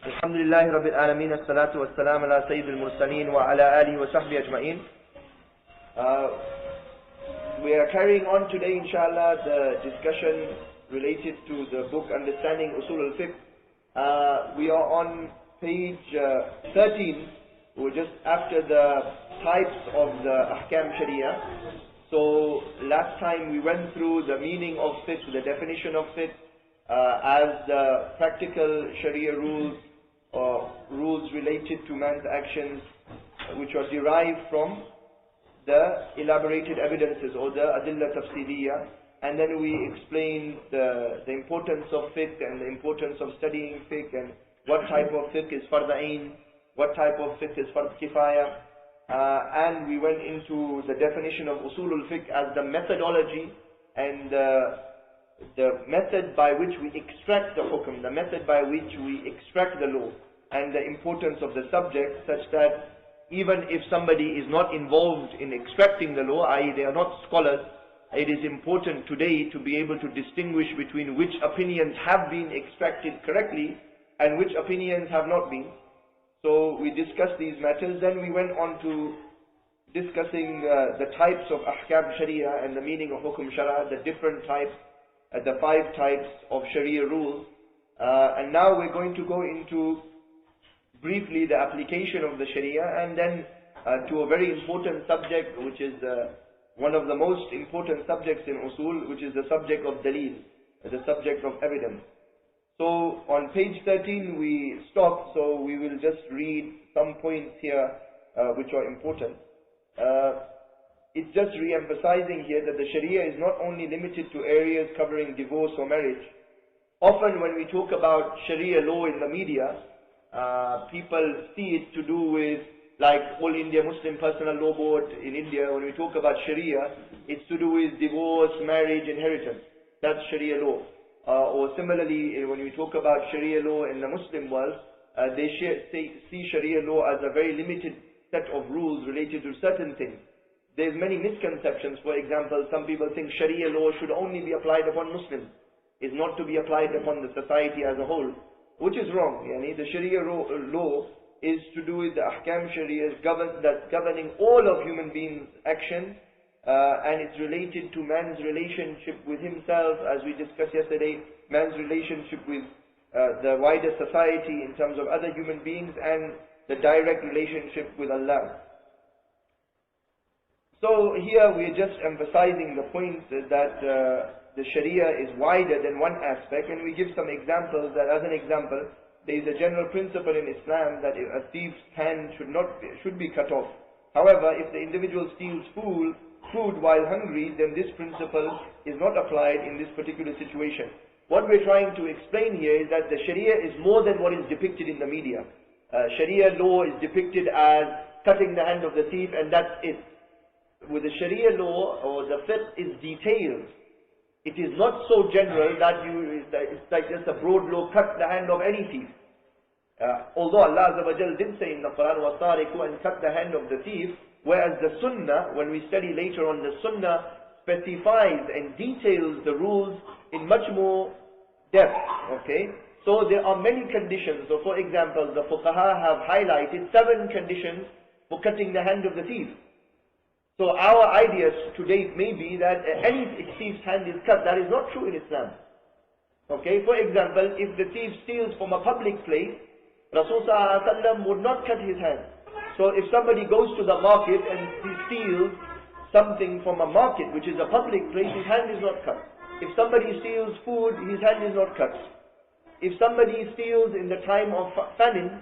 Alhamdulillahi Rabbil Alameen, as-salatu was-salam ala Sayyidil Mursaleen wa ala alihi wa sahbihi ajma'in. We are carrying on today, inshallah, the discussion related to the book Understanding Usul ul-Fiqh. We are on page 13. We're just after the types of the Ahkam Sharia. So last time we went through the meaning of fiqh, the definition of fiqh, as the practical Sharia rules or rules related to man's actions which are derived from the elaborated evidences or the adilla tafsiliyah. And then we explained the importance of fiqh and the importance of studying fiqh and what type of fiqh is fard ain, what type of fiqh is fard kifaya. And we went into the definition of Usul ul-Fiqh as the methodology and the method by which we extract the hukm, the method by which we extract the law, and the importance of the subject, such that even if somebody is not involved in extracting the law, i.e. they are not scholars, it is important today to be able to distinguish between which opinions have been extracted correctly and which opinions have not been. So we discussed these matters. Then we went on to discussing the types of Ahkam Sharia and the meaning of Hukum Shara, the different types, the 5 types of Sharia rules. And now we're going to go into briefly the application of the Sharia, and then to a very important subject, which is one of the most important subjects in Usul, which is the subject of Daleel, the subject of evidence. So on page 13 we stopped, so we will just read some points here which are important. It's just re-emphasizing here that the Sharia is not only limited to areas covering divorce or marriage. Often when we talk about Sharia law in the media, people see it to do with, like All India Muslim Personal Law Board in India, when we talk about Sharia, it's to do with divorce, marriage, inheritance. That's Sharia law. Or similarly, when we talk about Sharia law in the Muslim world, they see Sharia law as a very limited set of rules related to certain things. There's many misconceptions. For example, some people think Sharia law should only be applied upon Muslims, is not to be applied upon the society as a whole, which is wrong. The Sharia law is to do with the Ahkam Sharia that's governing all of human beings' action, and it's related to man's relationship with himself, as we discussed yesterday, man's relationship with the wider society in terms of other human beings, and the direct relationship with Allah. So here we are just emphasizing the point that the Sharia is wider than one aspect, and we give some examples. That as an example, there is a general principle in Islam that a thief's hand should be cut off. However, if the individual steals food while hungry, then this principle is not applied in this particular situation. What we're trying to explain here is that the Sharia is more than what is depicted in the media. Sharia law is depicted as cutting the hand of the thief, and that's it. With the Sharia law, or the fiqh, is detailed. It is not so general that it's like just a broad law, cut the hand of any thief. Although Allah Azza wa Jal did say in the Quran, وَصَارِكُ, and cut the hand of the thief, whereas the Sunnah, when we study later on, the Sunnah specifies and details the rules in much more depth. Okay? So there are many conditions. So for example, the Fuqaha have highlighted 7 conditions for cutting the hand of the thief. So our idea today may be that any thief's hand is cut. That is not true in Islam. Okay? For example, if the thief steals from a public place, Rasulullah ﷺ would not cut his hand. So if somebody goes to the market and he steals something from a market, which is a public place, his hand is not cut. If somebody steals food, his hand is not cut. If somebody steals in the time of famine,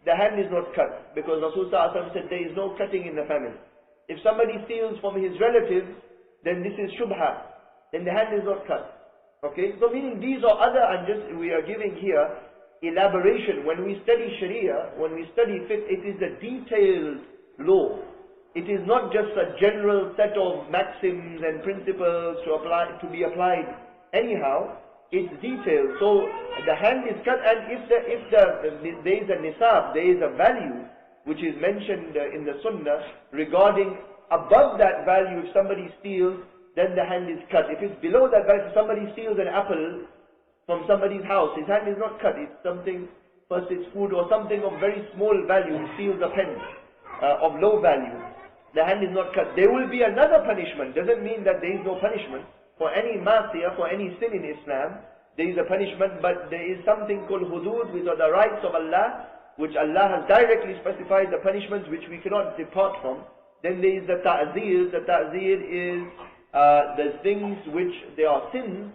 the hand is not cut, because Rasulullah ﷺ said there is no cutting in the famine. If somebody steals from his relatives, then this is shubha, then the hand is not cut. Okay? So meaning these are other, and we are giving here elaboration. When we study Sharia, when we study fiqh, it is a detailed law. It is not just a general set of maxims and principles to be applied anyhow. It's detailed. So the hand is cut, and if there is a nisab, there is a value which is mentioned in the Sunnah regarding above that value, if somebody steals, then the hand is cut. If it's below that value, if somebody steals an apple from somebody's house, his hand is not cut. It's something first it's food or something of very small value, he steals a pen of low value, the hand is not cut. There will be another punishment. Doesn't mean that there is no punishment. For any ma'siyah, for any sin in Islam, there is a punishment, but there is something called hudud, which are the rights of Allah, which Allah has directly specified the punishments which we cannot depart from. Then there is the ta'zir. The ta'zir is the things which they are sins,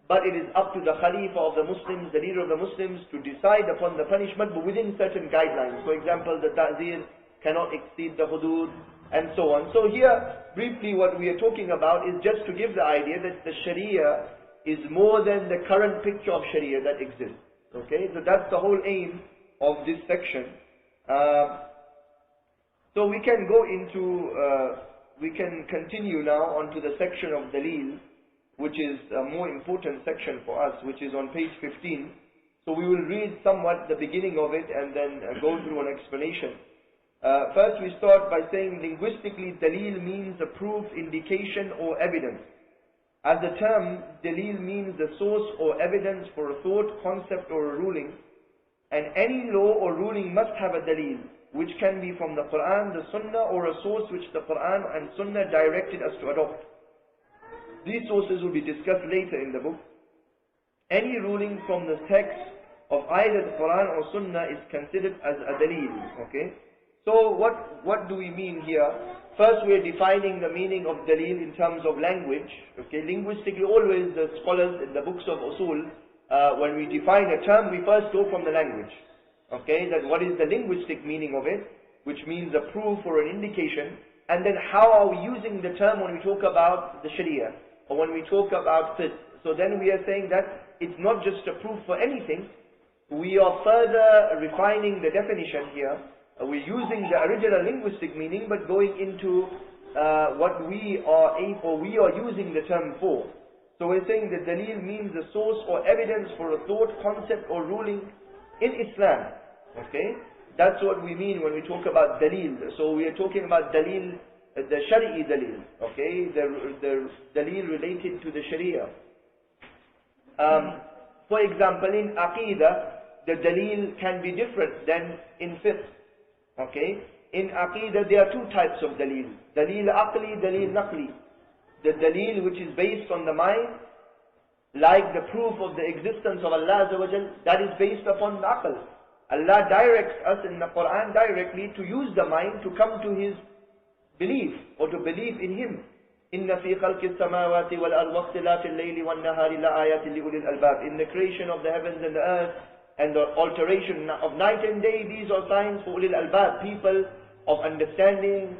but it is up to the Khalifa of the Muslims, the leader of the Muslims, to decide upon the punishment, but within certain guidelines. For example, the ta'zir cannot exceed the hudud, and so on. So here, briefly what we are talking about is just to give the idea that the Sharia is more than the current picture of Sharia that exists. Okay, so that's the whole aim of this section. So we can go into, we can continue now onto the section of Daleel, which is a more important section for us, which is on page 15. So we will read somewhat the beginning of it and then go through an explanation. First we start by saying linguistically Daleel means a proof, indication or evidence. As the term Daleel means the source or evidence for a thought, concept or a ruling, and any law or ruling must have a Daleel, which can be from the Quran, the Sunnah, or a source which the Quran and Sunnah directed us to adopt. These sources will be discussed later in the book. Any ruling from the text of either the Quran or Sunnah is considered as a Daleel. Okay? So what do we mean here? First we are defining the meaning of Daleel in terms of language. Okay? Linguistically, always the scholars in the books of Usul, when we define a term, we first go from the language. Okay, that what is the linguistic meaning of it, which means a proof or an indication, and then how are we using the term when we talk about the Sharia, or when we talk about fiqh. So then we are saying that it's not just a proof for anything, we are further refining the definition here. We're using the original linguistic meaning, but going into what we are using the term for. So we're saying that Daleel means the source or evidence for a thought, concept or ruling in Islam. Okay, that's what we mean when we talk about Daleel. So we are talking about Daleel, the Shari'i Daleel. Okay, the Daleel related to the Sharia. For example, in Aqidah, the Daleel can be different than in fiqh. Okay, in Aqidah there are two types of Daleel: Daleel Aqli, Daleel Naqli. The Daleel which is based on the mind, like the proof of the existence of Allah Azza wa Jal, that is based upon the Aql. Allah directs us in the Quran directly to use the mind to come to His belief, or to believe in Him. إِنَّ فِي خَلْقِ السَّمَاوَاتِ وَالْأَرْضِ وَاخْتِلَافِ اللَّيْلِ وَالنَّهَارِ لَآيَاتٍ لِأُولِي الْأَلْبَابِ. In the creation of the heavens and the earth, and the alteration of night and day, these are signs for ulil albab, people of understanding.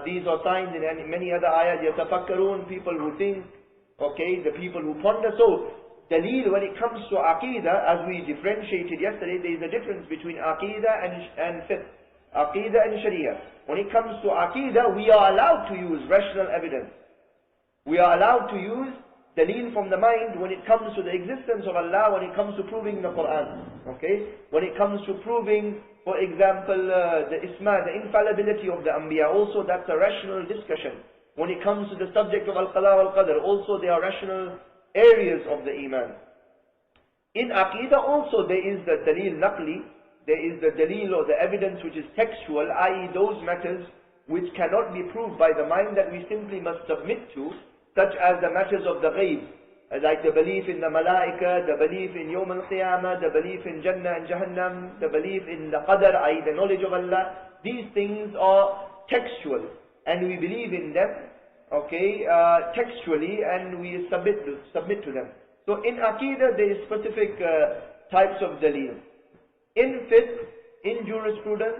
These are signs in many other ayat, yatafakkarun, people who think, okay, the people who ponder. So, Daleel, when it comes to Aqidah, as we differentiated yesterday, there is a difference between Aqidah and fiqh, Aqidah and Sharia. When it comes to Aqidah, we are allowed to use rational evidence. We are allowed to use Daleel from the mind when it comes to the existence of Allah, when it comes to proving the Quran. Okay? When it comes to proving, for example, the Ismael, the infallibility of the Anbiya, also that's a rational discussion. When it comes to the subject of Al-Qada wal-Qadr, also there are rational areas of the Iman. In Aqidah also there is the Daleel Naqli, there is the Daleel or the evidence which is textual, i.e. those matters which cannot be proved by the mind that we simply must submit to, such as the matters of the ghaib, like the belief in the Malaika, the belief in Yawm al-Qiyamah, the belief in Jannah and Jahannam, the belief in the Qadr, i.e. the knowledge of Allah. These things are textual, and we believe in them, okay, textually, and we submit to them. So in Aqidah there is specific types of Daleel. In fiqh, in jurisprudence,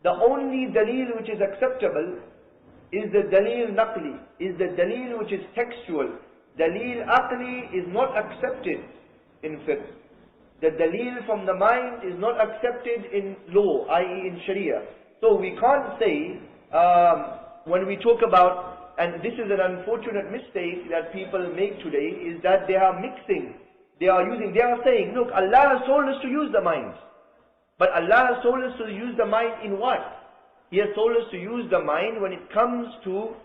the only Daleel which is acceptable is the Daleel Naqli, is the Daleel which is textual. Daleel Aqli is not accepted in fiqh. The Daleel from the mind is not accepted in law, i.e. in Sharia. So we can't say, when we talk about, and this is an unfortunate mistake that people make today, is that they are mixing, they are saying, look, Allah has told us to use the mind. But Allah has told us to use the mind in what? He has told us to use the mind when it comes to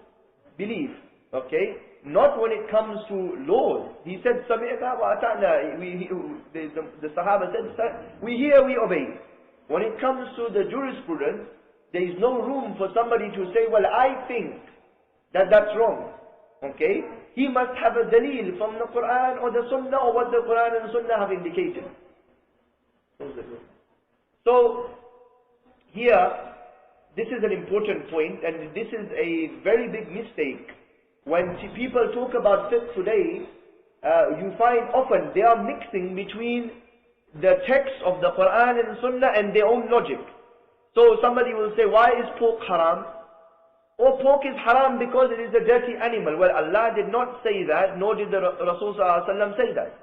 belief. Okay? not when it comes to laws. He said, Sami'na wa ata'na. The Sahaba said, we hear, we obey. When it comes to the jurisprudence, there is no room for somebody to say, well, I think that that's wrong. Okay? He must have a daleel from the Quran or the Sunnah, or what the Quran and Sunnah have indicated. So, here, this is an important point, and this is a very big mistake. When people talk about fiqh today, you find often they are mixing between the text of the Quran and Sunnah and their own logic. So somebody will say, why is pork haram? Oh, pork is haram because it is a dirty animal. Well, Allah did not say that, nor did the Rasul ﷺ say that.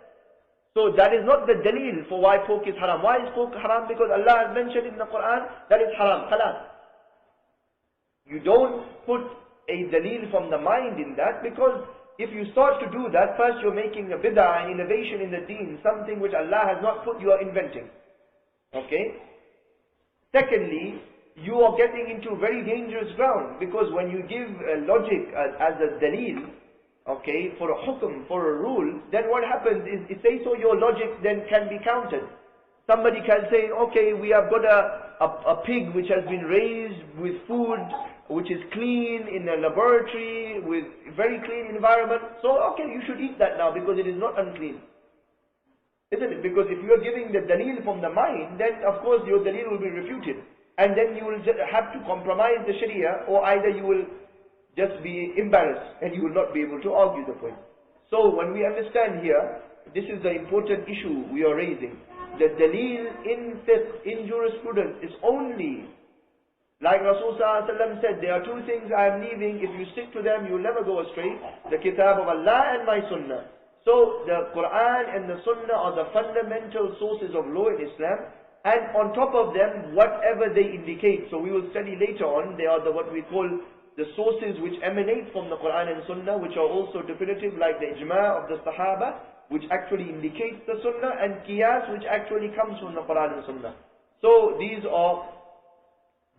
So that is not the daleel for why pork is haram. Why is pork haram? Because Allah has mentioned in the Quran that it's haram, halal. You don't put a daleel from the mind in that, because if you start to do that, first you're making a bid'ah, an innovation in the deen, something which Allah has not put, you are inventing. Okay? Secondly, you are getting into very dangerous ground, because when you give logic as a daleel, okay, for a hukm, for a rule, then what happens is, say so your logic then can be countered. Somebody can say, okay, we have got a pig which has been raised with food which is clean in a laboratory with very clean environment. So, okay, you should eat that now because it is not unclean. Isn't it? Because if you are giving the daleel from the mind, then of course your daleel will be refuted. And then you will have to compromise the Sharia, or either you will just be embarrassed and you will not be able to argue the point. So when we understand here, this is the important issue we are raising. The daleel in fiqh, in jurisprudence, is only, like Rasulullah ﷺ said, there are two things I am leaving. If you stick to them, you will never go astray. The kitab of Allah and my sunnah. So the Quran and the sunnah are the fundamental sources of law in Islam. And on top of them, whatever they indicate. So we will study later on, they are what we call the sources which emanate from the Quran and sunnah, which are also definitive, like the ijma' of the Sahaba, which actually indicates the sunnah, and qiyas, which actually comes from the Quran and sunnah. So these are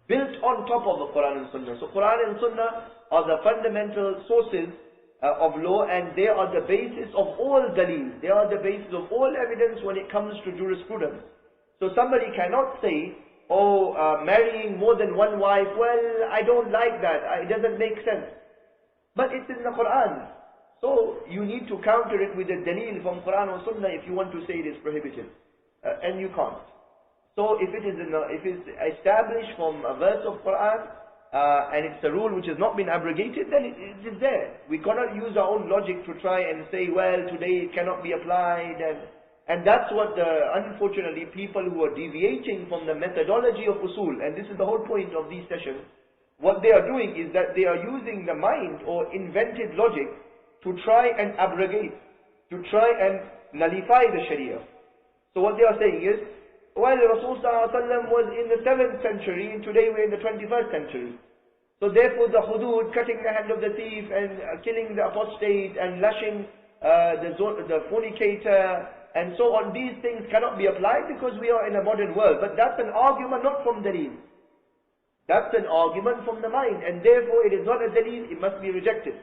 built on top of the Quran and Sunnah. So Quran and Sunnah are the fundamental sources of law, and they are the basis of all daleel. They are the basis of all evidence when it comes to jurisprudence. So somebody cannot say, oh, marrying more than one wife, well, I don't like that, it doesn't make sense. But it's in the Quran. So you need to counter it with a daleel from Quran or Sunnah if you want to say it is prohibited. And you can't. So if it is established from a verse of Quran, and it's a rule which has not been abrogated, then it is there. We cannot use our own logic to try and say, well, today it cannot be applied, and that's what unfortunately people who are deviating from the methodology of usul, and this is the whole point of these sessions, what they are doing is that they are using the mind or invented logic to try and abrogate, to try and nullify the Sharia. So what they are saying is, well, Rasulullah ﷺ was in the 7th century, and today we're in the 21st century. So therefore the hudud, cutting the hand of the thief, and killing the apostate, and lashing the fornicator, and so on, these things cannot be applied because we are in a modern world. But that's an argument not from daleel. That's an argument from the mind, and therefore it is not a daleel, it must be rejected.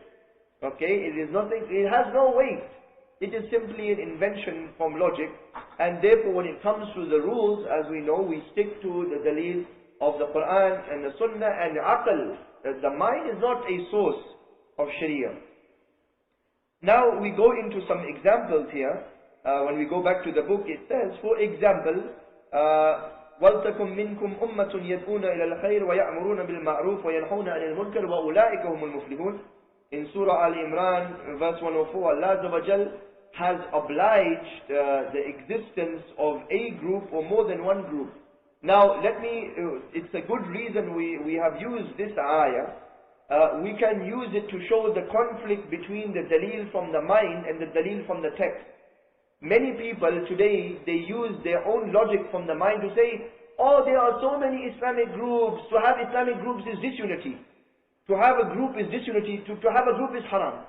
Okay, it is nothing, it has no weight. It is simply an invention from logic, and therefore when it comes to the rules, as we know, we stick to the daleel of the Quran and the Sunnah and the aql. The mind is not a source of Sharia. Now we go into some examples here. When we go back to the book, it says, for example, وَلْتَكُمْ مِنْكُمْ أُمَّةٌ يَدْعُونَ إِلَى الْخَيْرِ وَيَأْمُرُونَ بِالْمَعْرُوفِ وَيَنْهَوْنَ عَنِ الْمُنْكَرِ وَأُولَٰئِكَ هُمُ الْمُفْلِحُونَ. In Surah Al-Imran, verse 104, Allah Azza wa Jal has obliged the existence of a group or more than one group. Now, it's a good reason we have used this ayah. We can use it to show the conflict between the daleel from the mind and the daleel from the text. Many people today, they use their own logic from the mind to say, oh, there are so many Islamic groups, to have Islamic groups is disunity. To have a group is disunity, to have a group is haram.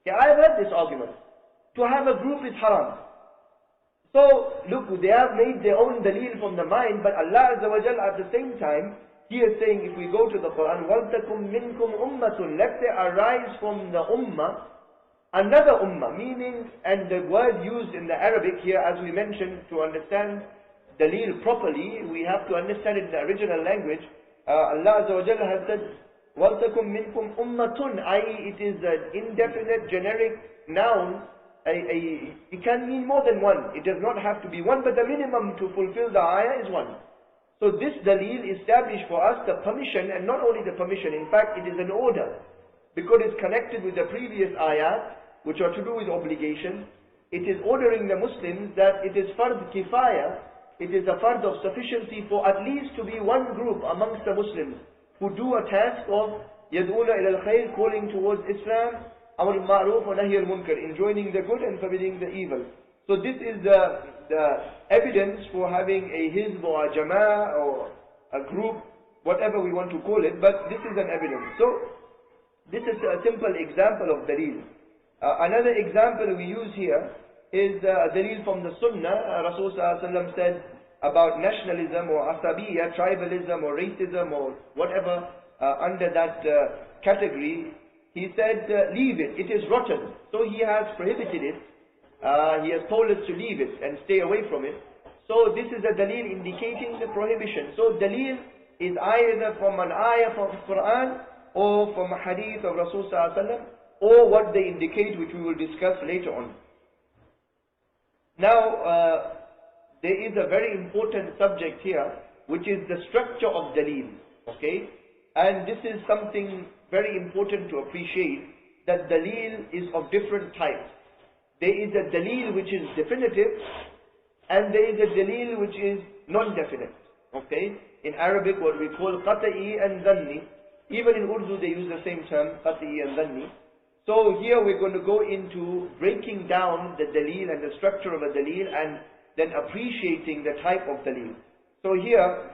Yeah, I have heard this argument. To have a group is haram. So, look, they have made their own daleel from the mind, but Allah Azza wa Jal at the same time He is saying, if we go to the Quran, وَلْتَكُمْ مِنْكُمْ أُمَّةٌ, let there arise from the ummah another ummah, meaning, and the word used in the Arabic here, as we mentioned, to understand Daleel properly, we have to understand it in the original language. Allah Azza wa Jalla has said, وَلْتَكُمْ مِنْكُمْ أُمَّةٌ, i.e. it is an indefinite generic noun. It can mean more than one. It does not have to be one, but the minimum to fulfill the ayah is one. So this Daleel established for us the permission, and not only the permission, in fact it is an order, because it's connected with the previous ayat, which are to do with obligation. It is ordering the Muslims that it is fard kifaya, it is a fard of sufficiency for at least to be one group amongst the Muslims who do a task of yad'una ila al-khayr, calling towards Islam, amr al-ma'ruf wa nahy al-munkar, enjoining the good and forbidding the evil. So this is the evidence for having a hizb or a jama'ah or a group, whatever we want to call it, but this is an evidence. So this is a simple example of Daleel. Another example we use here is a Daleel from the Sunnah. Rasulullah said about nationalism or asabiyya, tribalism or racism or whatever under that category. He said, leave it, it is rotten. So he has prohibited it. He has told us to leave it and stay away from it. So this is a Daleel indicating the prohibition. So Daleel is either from an ayah from the Quran or from a hadith of Rasulullah or what they indicate, which we will discuss later on. Now, there is a very important subject here, which is the structure of Daleel. Okay? And this is something very important to appreciate, that Daleel is of different types. There is a Daleel which is definitive, and there is a Daleel which is non-definite. Okay? In Arabic, what we call qat'i and dhanni. Even in Urdu, they use the same term, qat'i and dhanni. So here we're going to go into breaking down the Daleel and the structure of a Daleel, and then appreciating the type of Daleel. So here,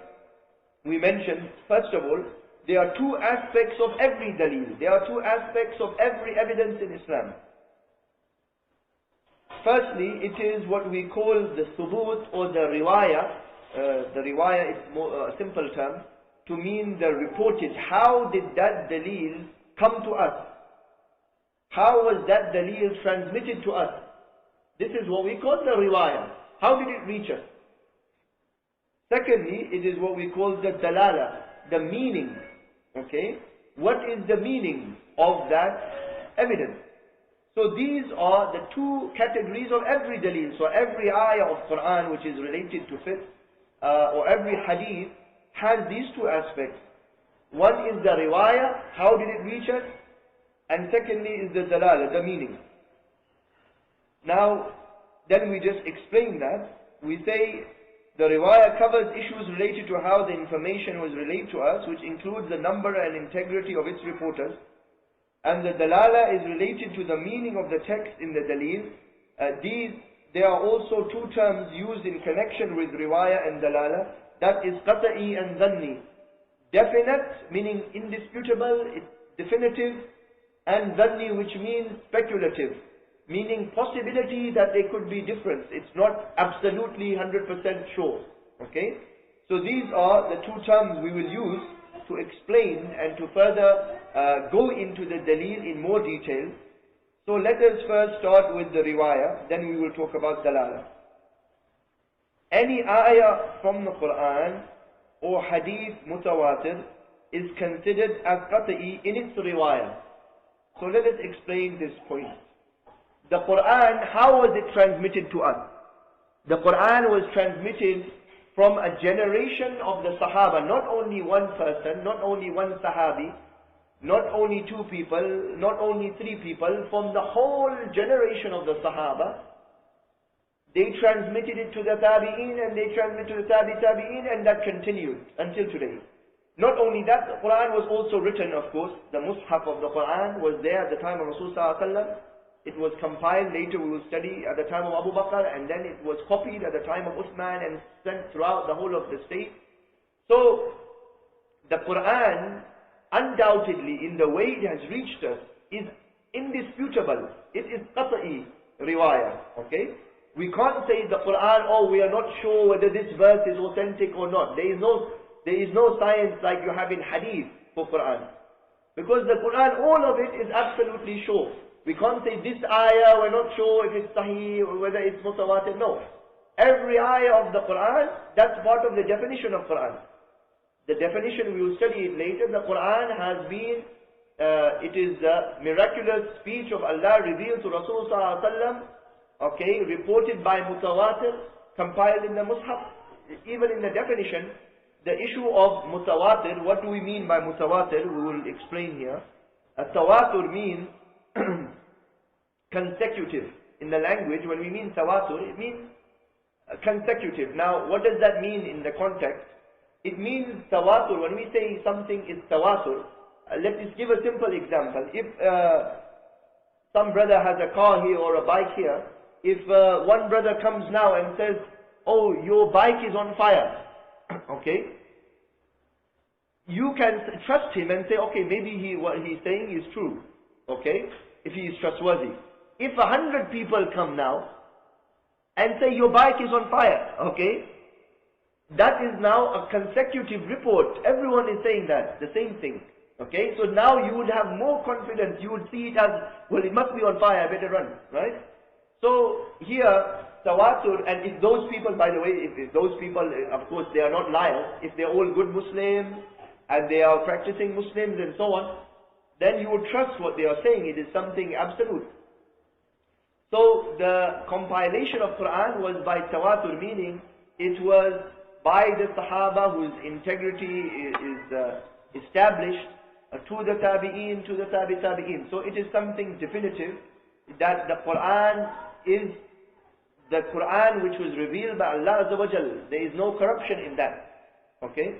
we mentioned, first of all, there are two aspects of every Daleel. There are two aspects of every evidence in Islam. Firstly, it is what we call the thubut or the riwayah. The riwayah is more a simple term to mean the reported. How did that Daleel come to us? How was that Daleel transmitted to us? This is what we call the riwayah. How did it reach us? Secondly, it is what we call the dalala, the meaning. Okay? What is the meaning of that evidence? So these are the two categories of every Daleel. So every ayah of Quran which is related to fiqh, or every hadith, has these two aspects. One is the riwayah, how did it reach us? And secondly is the dalala, the meaning. Now, then we just explain that. We say the riwayah covers issues related to how the information was relayed to us, which includes the number and integrity of its reporters. And the dalala is related to the meaning of the text in the Daleel. There are also two terms used in connection with riwayah and dalala. That is qat'i and dhanni. Definite, meaning indisputable, it's definitive. And dhanni, which means speculative, meaning possibility that there could be difference. It's not absolutely 100% sure. Okay? So these are the two terms we will use to explain and to further go into the Daleel in more detail. So let us first start with the riwayah, then we will talk about dalala. Any ayah from the Quran or hadith mutawatir is considered as qat'i in its riwayah. So let us explain this point. The Quran, how was it transmitted to us? The Quran was transmitted from a generation of the Sahaba, not only one person, not only one Sahabi, not only two people, not only three people, from the whole generation of the Sahaba. They transmitted it to the Tabi'een, and they transmitted to the Tabi'een, and that continued until today. Not only that, the Quran was also written, of course. The Mus'haf of the Quran was there at the time of Rasulullah. It was compiled, later we will study, at the time of Abu Bakr, and then it was copied at the time of Uthman and sent throughout the whole of the state. So, the Quran, undoubtedly, in the way it has reached us, is indisputable. It is qat'i riwayah. Okay? We can't say the Quran, oh, we are not sure whether this verse is authentic or not. There is no there is no science like you have in hadith for Quran. Because the Quran, all of it is absolutely sure. We can't say this ayah, we're not sure if it's sahih or whether it's mutawatir. No. Every ayah of the Quran, that's part of the definition of Quran. The definition, we will study it later. The Quran has been, it is the miraculous speech of Allah revealed to Rasulullah sallallahu, okay, reported by mutawatir, compiled in the Mus'haf. Even in the definition, the issue of mutawatir, what do we mean by mutawatir? We will explain here. Tawatur means consecutive. In the language, when we mean tawatur, it means consecutive. Now, what does that mean in the context? It means tawatur. When we say something is tawatur, let's just give a simple example. If some brother has a car here or a bike here, if one brother comes now and says, oh, your bike is on fire, okay, you can trust him and say, okay, maybe what he's saying is true, okay, if he is trustworthy. If 100 people come now and say your bike is on fire, okay, that is now a consecutive report. Everyone is saying that, the same thing, okay. So now you would have more confidence. You would see it as, well, it must be on fire, I better run, right? So here, tawatur, and if those people, by the way, if those people, of course, they are not liars, if they're all good Muslims, and they are practicing Muslims and so on, then you would trust what they are saying. It is something absolute. So the compilation of Quran was by tawatur, meaning it was by the Sahaba whose integrity is established, to the Tabi'een, to the Tabi'een. So it is something definitive that the Quran is the Quran which was revealed by Allah Azza wa Jal. There is no corruption in that. Okay?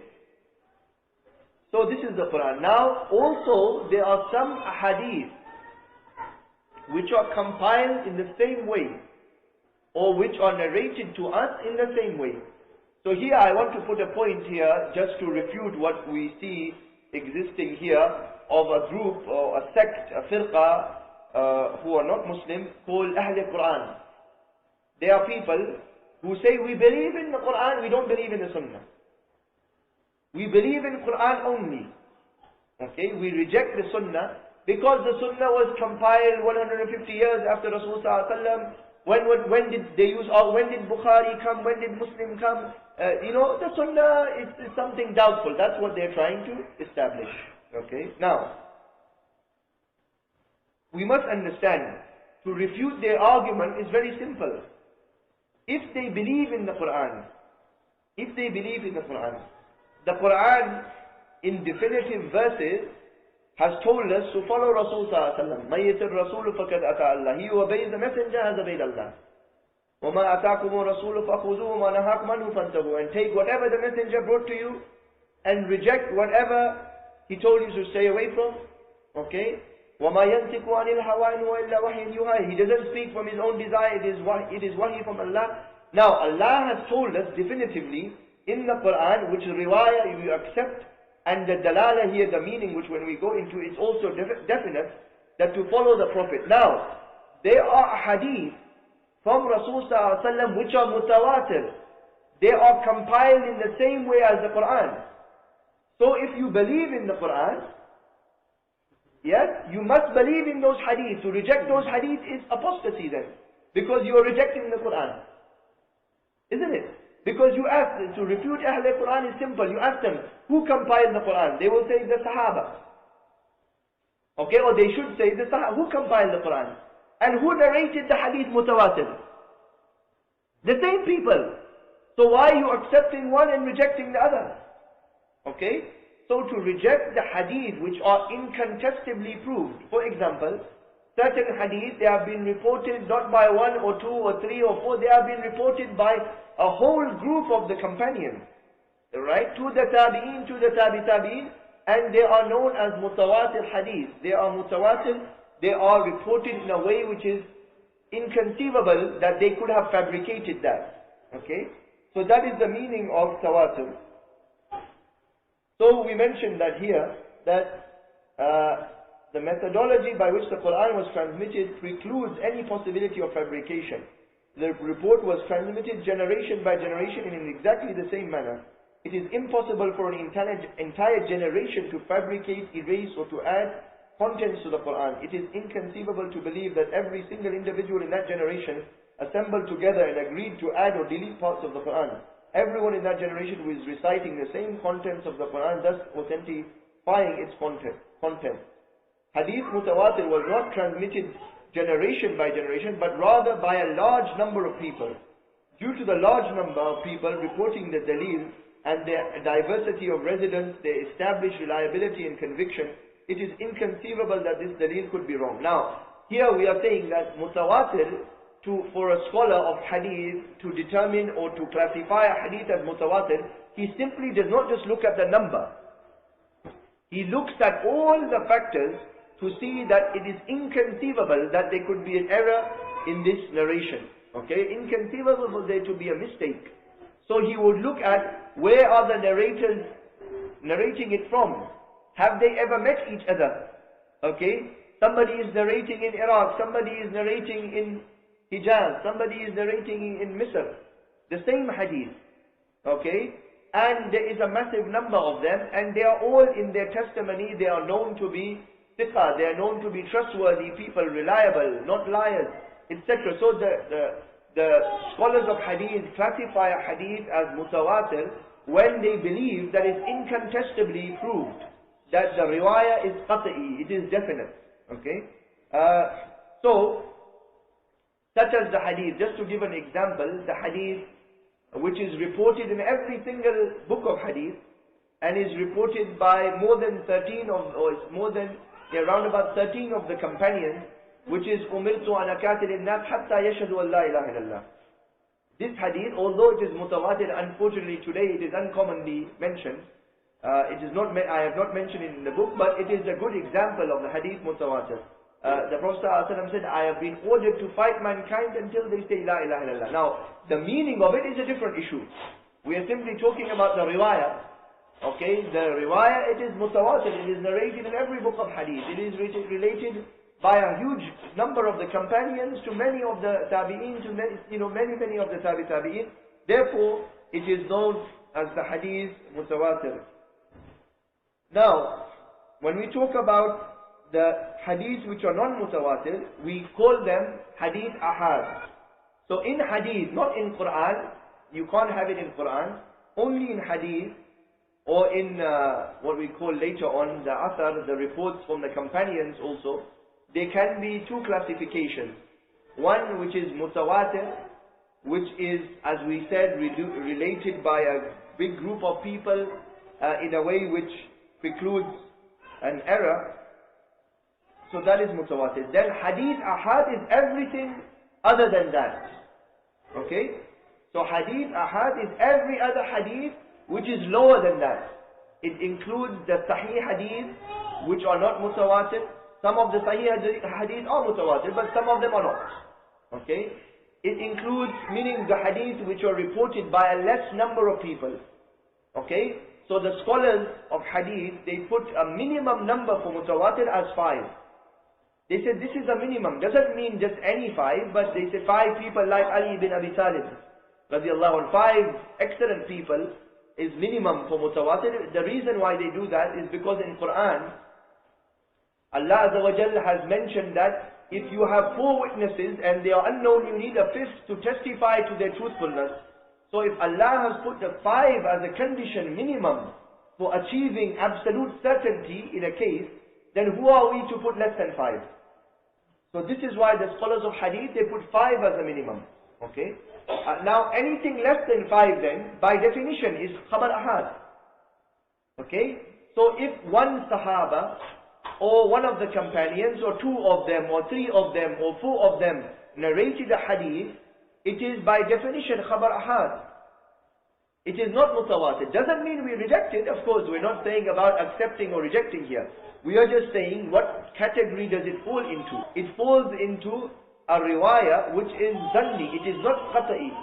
So this is the Quran. Now also there are some hadith which are compiled in the same way, or which are narrated to us in the same way. So here I want to put a point here just to refute what we see existing here of a group or a sect, a firqa who are not Muslim, called Ahl Quran. They are people who say we believe in the Quran, we don't believe in the Sunnah. We believe in Quran only. Okay, we reject the Sunnah because the Sunnah was compiled 150 years after Rasulullah. When did they use, or when did Bukhari come, when did Muslim come? You know, the Sunnah is something doubtful. That's what they're trying to establish. Okay, now, we must understand, to refute their argument is very simple. If they believe in the Quran, the Quran in definitive verses has told us to follow Rasul sallallahu alaihi wasallam. مَيِّتِ الرَّسُولُ فَقَدْ أَتَى اللَّهِ. He who obeys the messenger has obeyed Allah. وَمَا أَتَاكُمُ الرَّسُولُ فَخُذُوهُ وَمَا نَهَاكُمْ عَنْهُ فَانْتَهُوا. And take whatever the messenger brought to you and reject whatever he told you to stay away from. Okay? وَمَا يَنْتِقُ عَنِ الْهَوَىٰ إِنْ هُوَ إِلَّا وَحْيٌ يُوحَىٰ. He doesn't speak from his own desire, it is wahi from Allah. Now Allah has told us definitively in the Quran, which riwayah you accept, and the dalala here, the meaning which when we go into, is also definite, that to follow the Prophet. Now, there are hadith from Rasul sallallahu alaihi wasallam which are mutawatir. They are compiled in the same way as the Quran. So if you believe in the Quran, yes, you must believe in those hadith. To reject those hadith is apostasy then, because you are rejecting the Quran. Isn't it? Because you ask them, to refute Ahl Quran is simple. You ask them, who compiled the Quran? They will say the Sahaba. Okay, or they should say the Sahaba. Who compiled the Quran? And who narrated the hadith mutawatir? The same people. So why are you accepting one and rejecting the other? Okay, so to reject the hadith which are incontestably proved. For example, certain hadith, they have been reported not by one or two or three or four, they have been reported by a whole group of the companions, right? To the tabi'een, to the tabi'een, and they are known as mutawatir hadith. They are mutawatir, they are reported in a way which is inconceivable that they could have fabricated that. Okay? So that is the meaning of tawatur. So we mentioned that here, that the methodology by which the Quran was transmitted precludes any possibility of fabrication. The report was transmitted generation by generation in exactly the same manner. it is impossible for an entire generation to fabricate, erase or to add contents to the Quran. It is inconceivable to believe that every single individual in that generation assembled together and agreed to add or delete parts of the Quran. Everyone in that generation who is reciting the same contents of the Quran, thus authentifying its content. Hadith mutawatir was not transmitted generation by generation, but rather by a large number of people. Due to the large number of people reporting the Daleel and their diversity of residence, their established reliability and conviction, it is inconceivable that this Daleel could be wrong. Now, here we are saying that mutawatir, for a scholar of hadith to determine or to classify a hadith as mutawatir, he simply does not just look at the number. He looks at all the factors to see that it is inconceivable that there could be an error in this narration. Okay, inconceivable for there to be a mistake. So he would look at where are the narrators narrating it from. Have they ever met each other? Okay, somebody is narrating in Iraq, somebody is narrating in Hijaz, somebody is narrating in Misr. The same hadith. Okay, and there is a massive number of them, and they are all in their testimony, they are known to be thiqa, they are known to be trustworthy people, reliable, not liars, etc. So the scholars of hadith classify a hadith as mutawatir when they believe that it's incontestably proved that the riwayah is qat'i, it is definite. Okay, so such as the hadith, just to give an example, the hadith which is reported in every single book of hadith and is reported by more than 13 of, or it's more than around about 13 of the companions, which is umirtu an akatil an-nas hatta yashhadu an la ilaha illallah. This hadith, although it is mutawatir, unfortunately today it is uncommonly mentioned. It is not, I have not mentioned it in the book, but it is a good example of the hadith mutawatir. The Prophet ﷺ said, I have been ordered to fight mankind until they say la ilaha illallah. Now, the meaning of it is a different issue. We are simply talking about the riwayah. Okay, the riwayah, it is mutawatir, it is narrated in every book of hadith. It is related by a huge number of the companions to many of the tabi'in, to many of the tabi'in. Therefore, it is known as the hadith mutawatir. Now, when we talk about the hadiths which are non-mutawatir, we call them hadith ahad. So in hadith, not in Quran, you can't have it in Quran, only in hadith, or in what we call later on the athar, the reports from the companions also, there can be two classifications. One which is mutawatir, which is, as we said, related by a big group of people in a way which precludes an error. So that is mutawatir. Then hadith ahad is everything other than that. Okay? So hadith ahad is every other hadith which is lower than that. It includes the sahih hadith which are not mutawatir. Some of the sahih hadith are mutawatir, but some of them are not. Okay? It includes, meaning the hadith which are reported by a less number of people. Okay? So the scholars of hadith, they put a minimum number for mutawatir as 5. They said this is a minimum. Doesn't mean just any 5, but they say 5 people like Ali ibn Abi Talib, radiallahu anhu. 5 excellent people is minimum for mutawatir. The reason why they do that is because in Quran, Allah Azza wa Jalla has mentioned that if you have 4 witnesses and they are unknown, you need a 5th to testify to their truthfulness. So if Allah has put the 5 as a condition minimum for achieving absolute certainty in a case, then who are we to put less than 5? So this is why the scholars of hadith, they put 5 as a minimum. Okay? Now anything less than 5 then, by definition, is khabar ahad. Okay? So if one sahaba, or one of the companions, or 2 of them, or 3 of them, or 4 of them narrated a hadith, it is by definition khabar ahad. It is not mutawatir. Doesn't mean we reject it. Of course, we're not saying about accepting or rejecting here. We are just saying what category does it fall into. It falls into a riwayah which is zanni. It is not qat'i.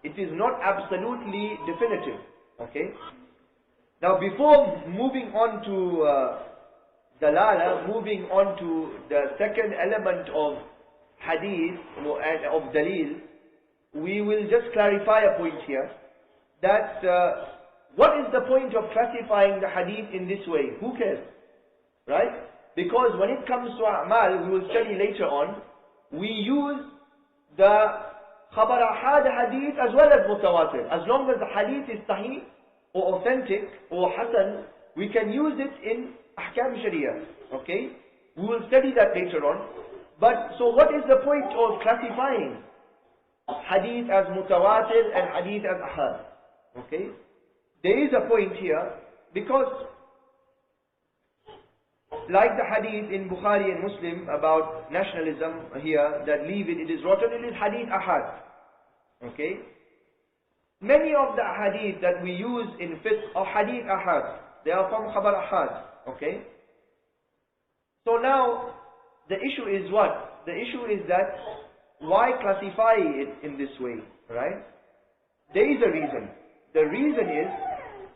It is not absolutely definitive. Okay? Now before moving on to dalala, moving on to the second element of hadith, of daleel, we will just clarify a point here, that what is the point of classifying the hadith in this way? Who cares? Right? Because when it comes to a'mal, we will study later on, we use the khabar ahad hadith as well as mutawatir. As long as the hadith is sahih or authentic or hasan, we can use it in ahkam sharia. Okay? We will study that later on. But so what is the point of classifying hadith as mutawatir and hadith as ahad? Okay? There is a point here, because like the hadith in Bukhari and Muslim about nationalism here, that leave it, it is rotten, it is hadith ahad. Okay? Many of the hadith that we use in fiqh are hadith ahad. They are from khabar ahad. Okay? So now, the issue is what? The issue is that, why classify it in this way? Right? There is a reason. The reason is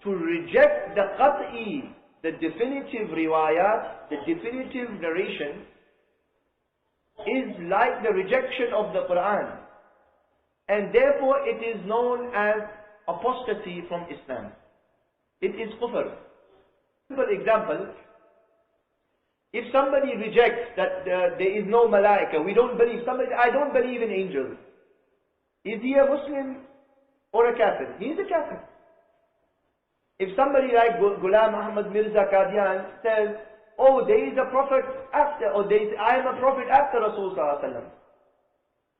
to reject the qat'i, the definitive riwayat, the definitive narration, is like the rejection of the Quran. And therefore it is known as apostasy from Islam. It is kufr. Simple example, if somebody rejects that there is no malaika, we don't believe, I don't believe in angels. Is he a Muslim or a kafir? He is a kafir. If somebody like Ghulam Muhammad Mirza Qadian says, oh, there is a prophet after, or I am a prophet after Rasul Sallallahu Alaihi Wasallam.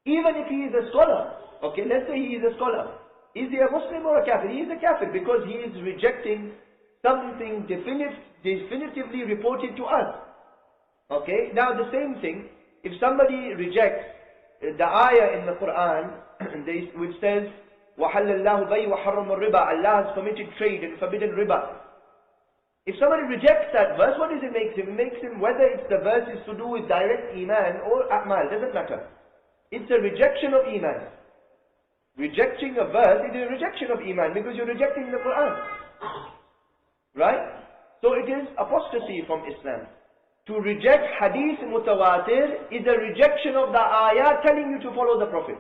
Even if he is a scholar, okay, let's say he is a scholar. Is he a Muslim or a kafir? He is a kafir because he is rejecting something definitively reported to us. Okay, now the same thing, if somebody rejects the ayah in the Quran, which says, وَحَلَّ اللَّهُ بَيْءَ وَحَرَّمَ الرِّبَى, Allah has permitted trade and forbidden riba. If somebody rejects that verse, what does it make him? It makes him, whether it's the verse is to do with direct iman or a'mal, doesn't matter. It's a rejection of iman. Rejecting a verse is a rejection of iman because you're rejecting the Quran. Right? So it is apostasy from Islam. To reject hadith mutawatir is a rejection of the ayah telling you to follow the Prophet.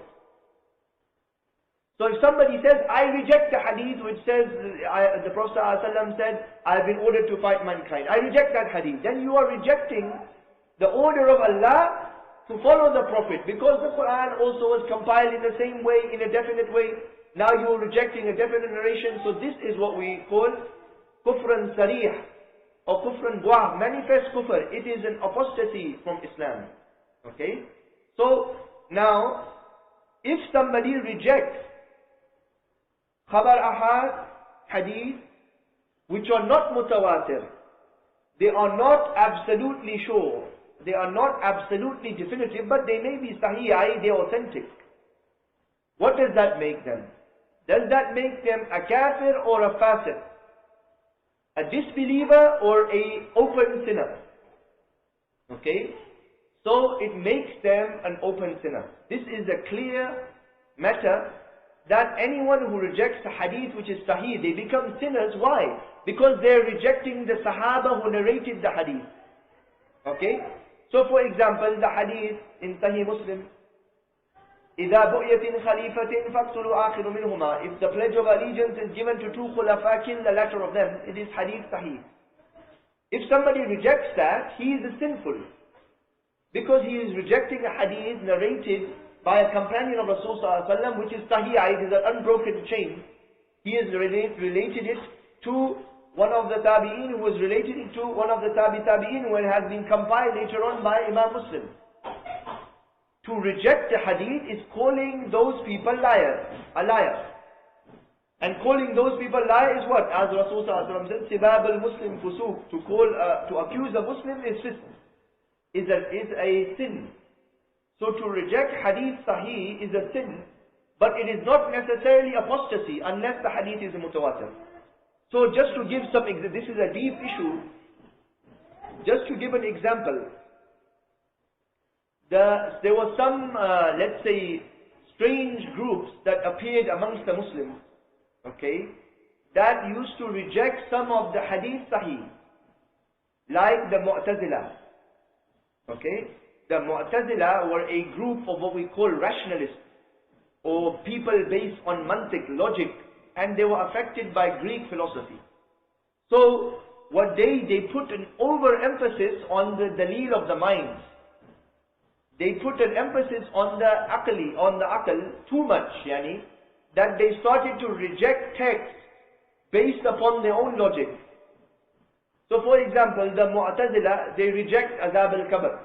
So if somebody says, I reject the hadith which says, the Prophet ﷺ said, I have been ordered to fight mankind. I reject that hadith. Then you are rejecting the order of Allah to follow the Prophet. Because the Quran also was compiled in the same way, in a definite way. Now you are rejecting a definite narration. So this is what we call kufran sarih or kufran buah, manifest kufr. It is an apostasy from Islam. Okay? So now, if somebody rejects khabar ahad, hadith, which are not mutawatir, they are not absolutely sure, they are not absolutely definitive, but they may be sahih, they are authentic. What does that make them? Does that make them a kafir or a fasiq? A disbeliever or a open sinner? Okay? So it makes them an open sinner. This is a clear matter that anyone who rejects the hadith which is sahih, they become sinners. Why? Because they are rejecting the sahaba who narrated the hadith. Okay? So for example, the hadith in Sahih Muslim, إِذَا بُؤْيَةٍ خَلِيفَةٍ فَاقْتُلُوا آخِرُ مِنْهُمَا. If the pledge of allegiance is given to two khulafa, kill the latter of them. It is hadith sahih. If somebody rejects that, he is sinful. Because he is rejecting a hadith narrated by a companion of Rasulullah which is sahih, it is an unbroken chain. He has related it to one of the tabi'in who was related it to one of the tabi'in who has been compiled later on by Imam Muslim. To reject the hadith is calling those people liars, a liar. And calling those people liars is what? As Rasulullah said, Sibab al-Muslim fusuq, to accuse a Muslim is fisq, is a sin. So to reject hadith sahih is a sin, but it is not necessarily apostasy unless the hadith is a mutawatir. So just to give some, this is a deep issue, just to give an example, there were some, let's say, strange groups that appeared amongst the Muslims, okay, that used to reject some of the hadith sahih, like the Mu'tazila, okay. The Mu'tazila were a group of what we call rationalists, or people based on mantiq, logic, and they were affected by Greek philosophy. So what they put an overemphasis on the daleel of the mind. They put an emphasis on the aql too much, yani, that they started to reject texts based upon their own logic. So for example, the Mu'tazila, they reject azab al-qabr.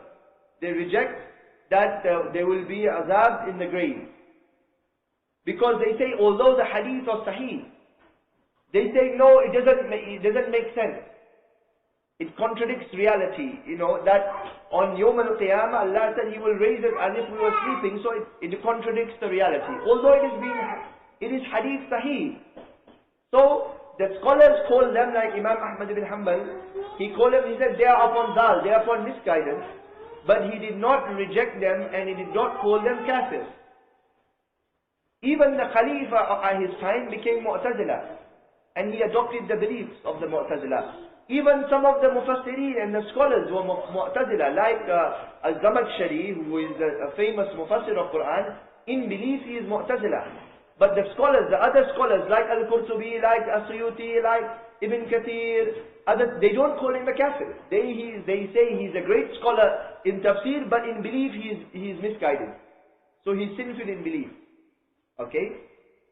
They reject that there will be azab in the grave. Because they say, although the hadith are sahih, they say no, it doesn't make sense. It contradicts reality, that on Yawm al-Qiyamah, Allah said He will raise us as if we were sleeping, so it contradicts the reality. Although it is hadith sahih. So, the scholars call them, like Imam Ahmad ibn Hanbal, he said they are upon dal, they are upon misguidance, but he did not reject them and he did not call them kafirs. Even the Khalifa at his time became Mu'tazila, and he adopted the beliefs of the Mu'tazila. Even some of the Mufassirin and the scholars were Mu'tazila, like Al-Zamakhshari, who is a famous Mufassir of Quran. In belief he is Mu'tazila. But the scholars, the other scholars like Al-Qurtubi, like As-Suyuti, like Ibn Kathir, others, they don't call him a kafir. They say he's a great scholar in tafsir, but in belief he is misguided. So he's sinful in belief. Okay?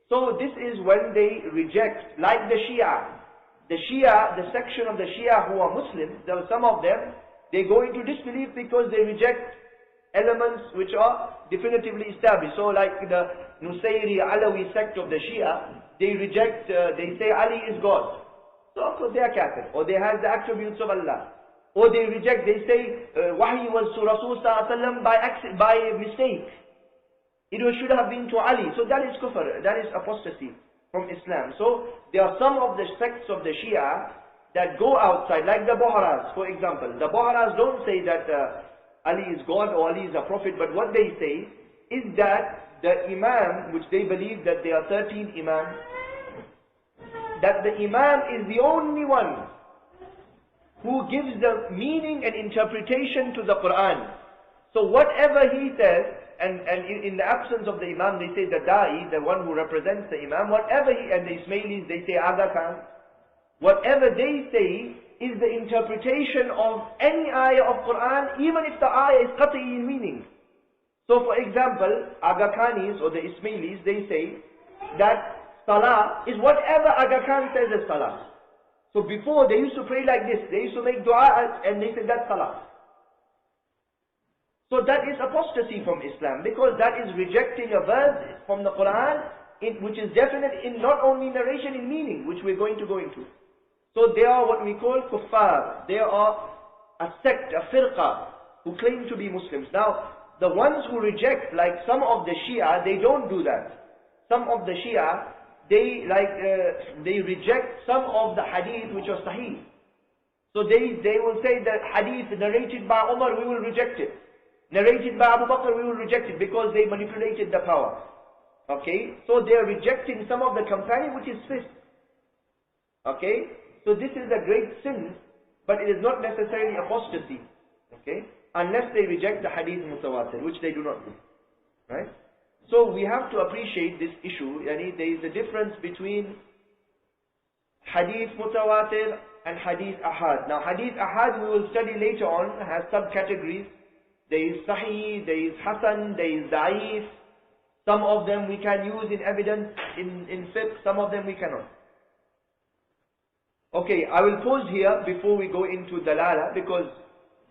So this is when they reject, like the Shia. The Shia, the section of the Shia who are Muslims, there are some of them, they go into disbelief because they reject elements which are definitively established. So like the Nusayri Alawi sect of the Shia, they reject, they say Ali is God. So of course they are kafir, or they have the attributes of Allah. Or they reject, they say Wahy was to Rasul by mistake. It should have been to Ali. So that is kufr, that is apostasy from Islam. So there are some of the sects of the Shia that go outside, like the Boharas, for example. The Boharas don't say that Ali is God or Ali is a prophet, but what they say is that the Imam, which they believe that there are 13 Imams, that the Imam is the only one who gives the meaning and interpretation to the Quran. So whatever he says, and in the absence of the Imam, they say the Da'i, the one who represents the Imam, whatever and the Ismailis, they say Aga Khan, whatever they say is the interpretation of any ayah of Quran, even if the ayah is qat'i in meaning. So for example, Aga Khanis or the Ismailis, they say that Salah is whatever Aga Khan says is Salah. So before they used to pray like this, they used to make dua and they said that's Salah. So that is apostasy from Islam, because that is rejecting a verse from the Quran which is definite in not only narration, in meaning, which we're going to go into. So they are what we call kuffar. They are a sect, a firqa, who claim to be Muslims. Now, the ones who reject, like some of the Shia, they don't do that. Some of the Shia, they reject some of the hadith which are sahih. So they will say that hadith narrated by Umar, we will reject it. Narrated by Abu Bakr, we will reject it because they manipulated the power. Okay? So they are rejecting some of the companion, which is fisk. Okay? So this is a great sin, but it is not necessarily apostasy. Okay? Unless they reject the hadith mutawatir, which they do not do. Right? So we have to appreciate this issue. Yani there is a difference between hadith mutawatir and hadith ahad. Now hadith ahad, we will study later on, has subcategories. There is sahih, there is hasan, there is da'if. Some of them we can use in evidence in fiqh, some of them we cannot. Okay, I will pause here before we go into dalala, because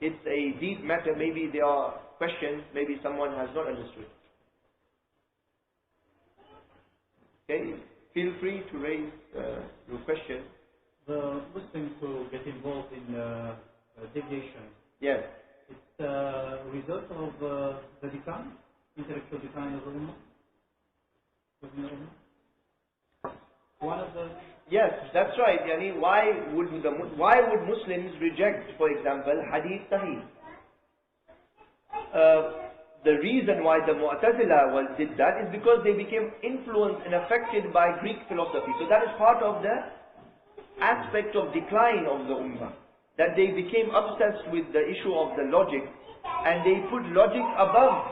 it's a deep matter. Maybe there are questions, maybe someone has not understood. Okay, feel free to raise your question. The Muslims who get involved in deviation. Yes. It's a result of the decline, intellectual decline of the Ummah? One of the... Yes, that's right. Yani, why would Muslims reject, for example, hadith sahih? The reason why the Mu'tazila did that is because they became influenced and affected by Greek philosophy. So that is part of the aspect of decline of the Ummah. That they became obsessed with the issue of the logic, and they put logic above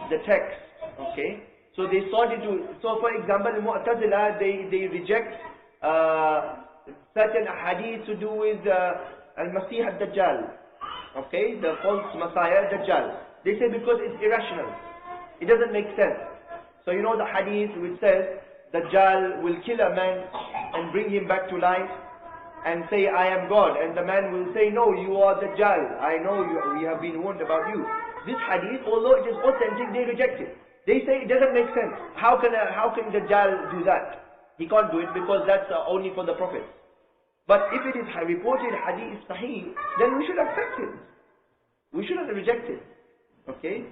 the text. Okay? So they started to, so for example, Mu'tazila, they reject certain hadith to do with Al-Masih al-Dajjal. Okay, the false Messiah, Dajjal. They say because it's irrational. It doesn't make sense. So you know the hadith which says, Dajjal will kill a man and bring him back to life and say, I am God. And the man will say, no, you are Dajjal. I know you, we have been warned about you. This hadith, although it is authentic, they reject it. They say it doesn't make sense. How can Dajjal do that? He can't do it because that's only for the Prophet. But if it is reported hadith sahih, then we should accept it. We shouldn't reject it. Okay?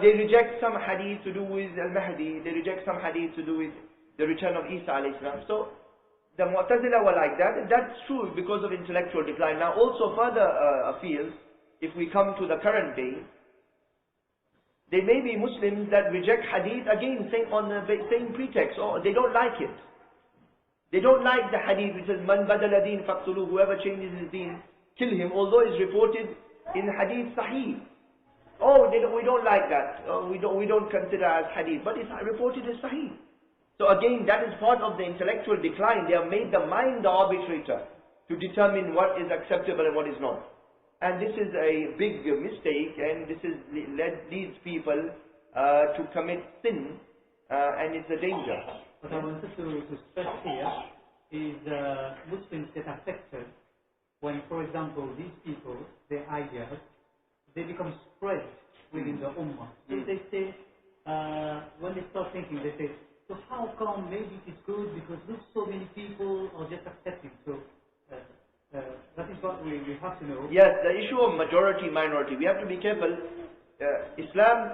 They reject some hadith to do with Al-Mahdi. They reject some hadith to do with the return of Isa alayhi salam. So, the Mu'tazila were like that. And that's true because of intellectual decline. Now also further afield, if we come to the current day, there may be Muslims that reject hadith again on the same pretext, or they don't like it. They don't like the hadith which says, Man badala deen faqtulu, whoever changes his deen, kill him, although it's reported in hadith sahih. Oh, we don't like that. We don't consider as hadith, but it's reported as sahih. So again, that is part of the intellectual decline. They have made the mind the arbitrator to determine what is acceptable and what is not. And this is a big mistake, and this is leads people to commit sin, and it's a danger. What I wanted to stress here is Muslims get affected when, for example, these people, their ideas, they become spread within the Ummah. So they say, when they start thinking, they say, so how come maybe it's good because look, so many people are just accepting. So that is what we have to know. Yes, the issue of majority, minority. We have to be careful. Islam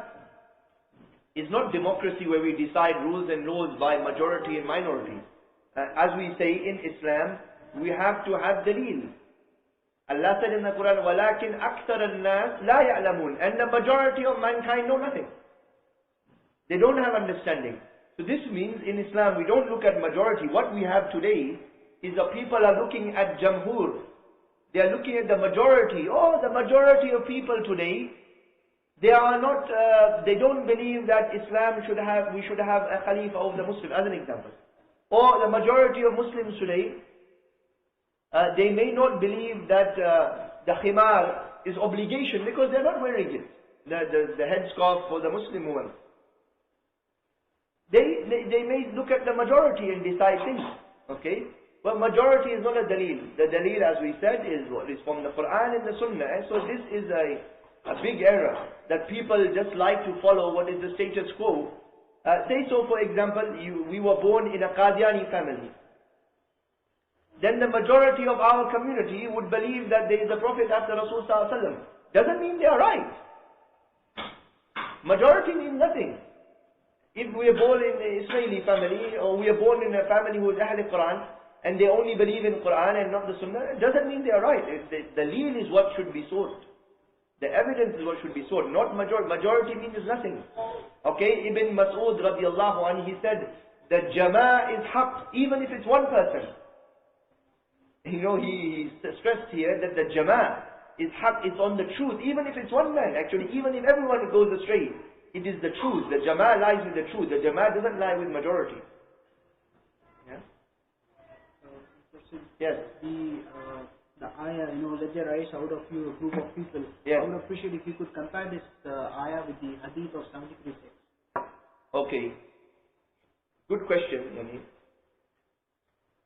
is not democracy where we decide rules and laws by majority and minority. As we say in Islam, we have to have daleel. Allah said in the Quran, وَلَكِنْ أَكْثَرَ النَّاسِ لَا يَعْلَمُونَ. And the majority of mankind know nothing. They don't have understanding. So this means in Islam we don't look at majority. What we have today is the people are looking at jamhur. They are looking at the majority. Oh, the majority of people today, they are not, they don't believe that Islam we should have a Khalifa over the Muslim, as an example. Or the majority of Muslims today, they may not believe that the khimar is obligation because they're not wearing it. The headscarf for the Muslim woman. They may look at the majority and decide things. Okay? But majority is not a daleel. The daleel, as we said, is from the Quran and the Sunnah. So this is a big error that people just like to follow what is the status quo. Say so, for example, we were born in a Qadiani family. Then the majority of our community would believe that there is a Prophet after Rasul Sallallahu Alaihi Wasallam. Doesn't mean they are right. Majority means nothing. If we are born in an Israeli family, or we are born in a family who is Ahl Quran, and they only believe in Quran and not the Sunnah, it doesn't mean they are right. The daleel is what should be sought. The evidence is what should be sought, not majority. Majority means nothing. Okay, Ibn Mas'ud radiallahu anhu, he said, the Jama'ah is haqq, even if it's one person. You know, he stressed here that the Jama'ah is haqq, it's on the truth, even if it's one man. Actually, even if everyone goes astray, it is the truth. The Jama'ah lies with the truth. The Jama'ah doesn't lie with majority. Yeah? Yes. The ayah, let there rise out of you a group of people. Yes. I would appreciate if you could compare this ayah with the hadith of 73 sects. Okay. Good question, Yami.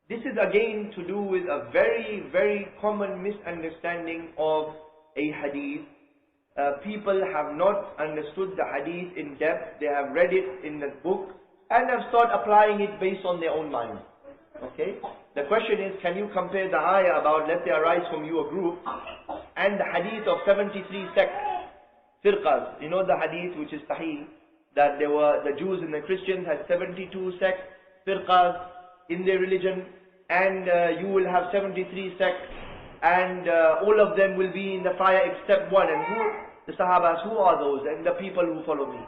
This is again to do with a very, very common misunderstanding of a hadith. People have not understood the hadith in depth. They have read it in the book and have started applying it based on their own mind. Okay? The question is, can you compare the ayah about let there arise from you a group and the hadith of 73 sects, firqas? You know the hadith which is sahih, that there were the Jews and the Christians had 72 sects, firqas in their religion, and you will have 73 sects, and all of them will be in the fire except one. And who? The Sahabas, who are those? And the people who follow me.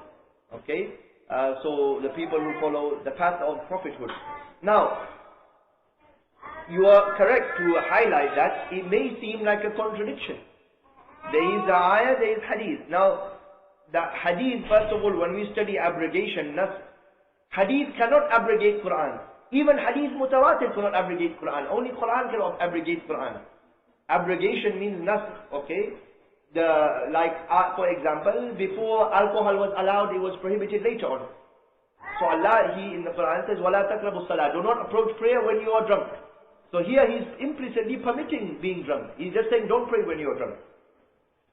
Okay? So the people who follow the path of prophethood. Now, you are correct to highlight that it may seem like a contradiction. There is the ayah, there is hadith. Now, the hadith, first of all, when we study abrogation, hadith cannot abrogate Quran. Even hadith mutawatir cannot abrogate Quran. Only Quran can abrogate Quran. Abrogation means nasakh, okay? For example, before alcohol was allowed, it was prohibited later on. So Allah, in the Quran says, وَلَا تَقْرَبُوا الصَّلَاةِ, do not approach prayer when you are drunk. So here he's implicitly permitting being drunk. He's just saying don't pray when you are drunk.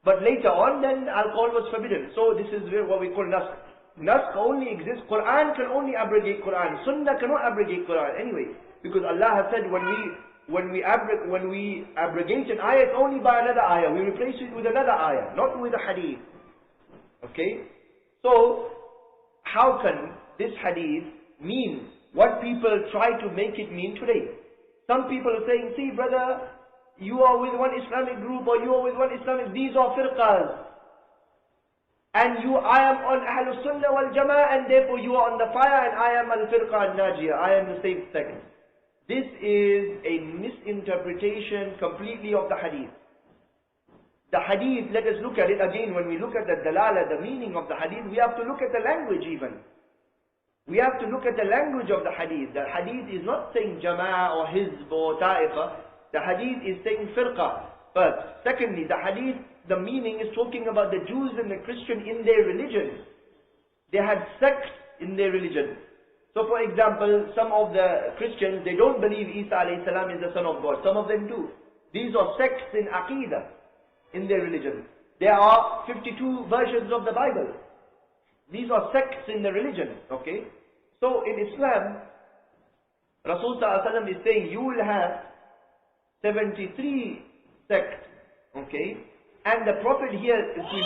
But later on, then alcohol was forbidden. So this is what we call nasakh. Nasakh only exists. Quran can only abrogate Quran. Sunnah cannot abrogate Quran anyway. Because Allah has said when we abrogate an ayah, it's only by another ayah. We replace it with another ayah, not with a hadith. Okay? So, how can this hadith mean what people try to make it mean today? Some people are saying, see brother, you are with one Islamic group or you are with one Islamic, these are firqas. And I am on Ahlul Sunnah wal Jama'ah, and therefore you are on the fire, and I am al-firqa al-najiyah, I am the safe second. This is a misinterpretation completely of the hadith. The hadith, let us look at it again. When we look at the dalala, the meaning of the hadith, we have to look at the language even. We have to look at the language of the hadith. The hadith is not saying jama'ah or hizb or ta'ifa. The hadith is saying firqa. But secondly, the hadith, the meaning is talking about the Jews and the Christian in their religion. They had sects in their religion. So for example, some of the Christians, they don't believe Isa alayhi salam is the son of God. Some of them do. These are sects in Aqidah, in their religion. There are 52 versions of the Bible. These are sects in the religion, okay? So in Islam, Rasul sallallahu alaihi wasallam is saying you will have 73 sects, okay? And the Prophet here, if we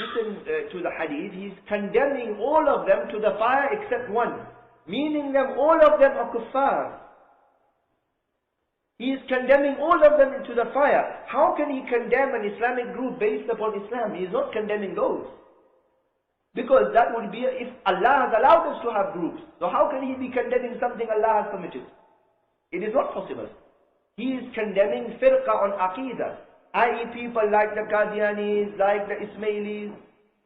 listen to the hadith, he's condemning all of them to the fire except one. Meaning them, all of them are kuffar. He is condemning all of them into the fire. How can he condemn an Islamic group based upon Islam? He is not condemning those. Because that would be, if Allah has allowed us to have groups, so how can he be condemning something Allah has permitted? It is not possible. He is condemning firqa on aqidah, i.e. people like the Qadianis, like the Ismailis,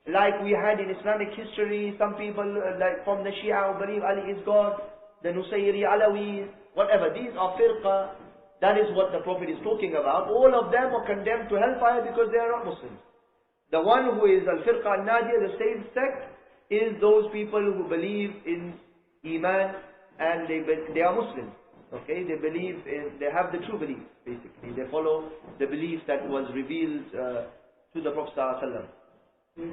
like we had in Islamic history, some people like from the Shia who believe Ali is God, the Nusayri Alawis, whatever. These are firqa. That is what the Prophet is talking about. All of them are condemned to hellfire because they are not Muslims. The one who is al-firqa al-najiyah, the same sect, is those people who believe in Iman and they are Muslims. Okay, they believe they have the true belief, basically. They follow the belief that was revealed to the Prophet ﷺ. The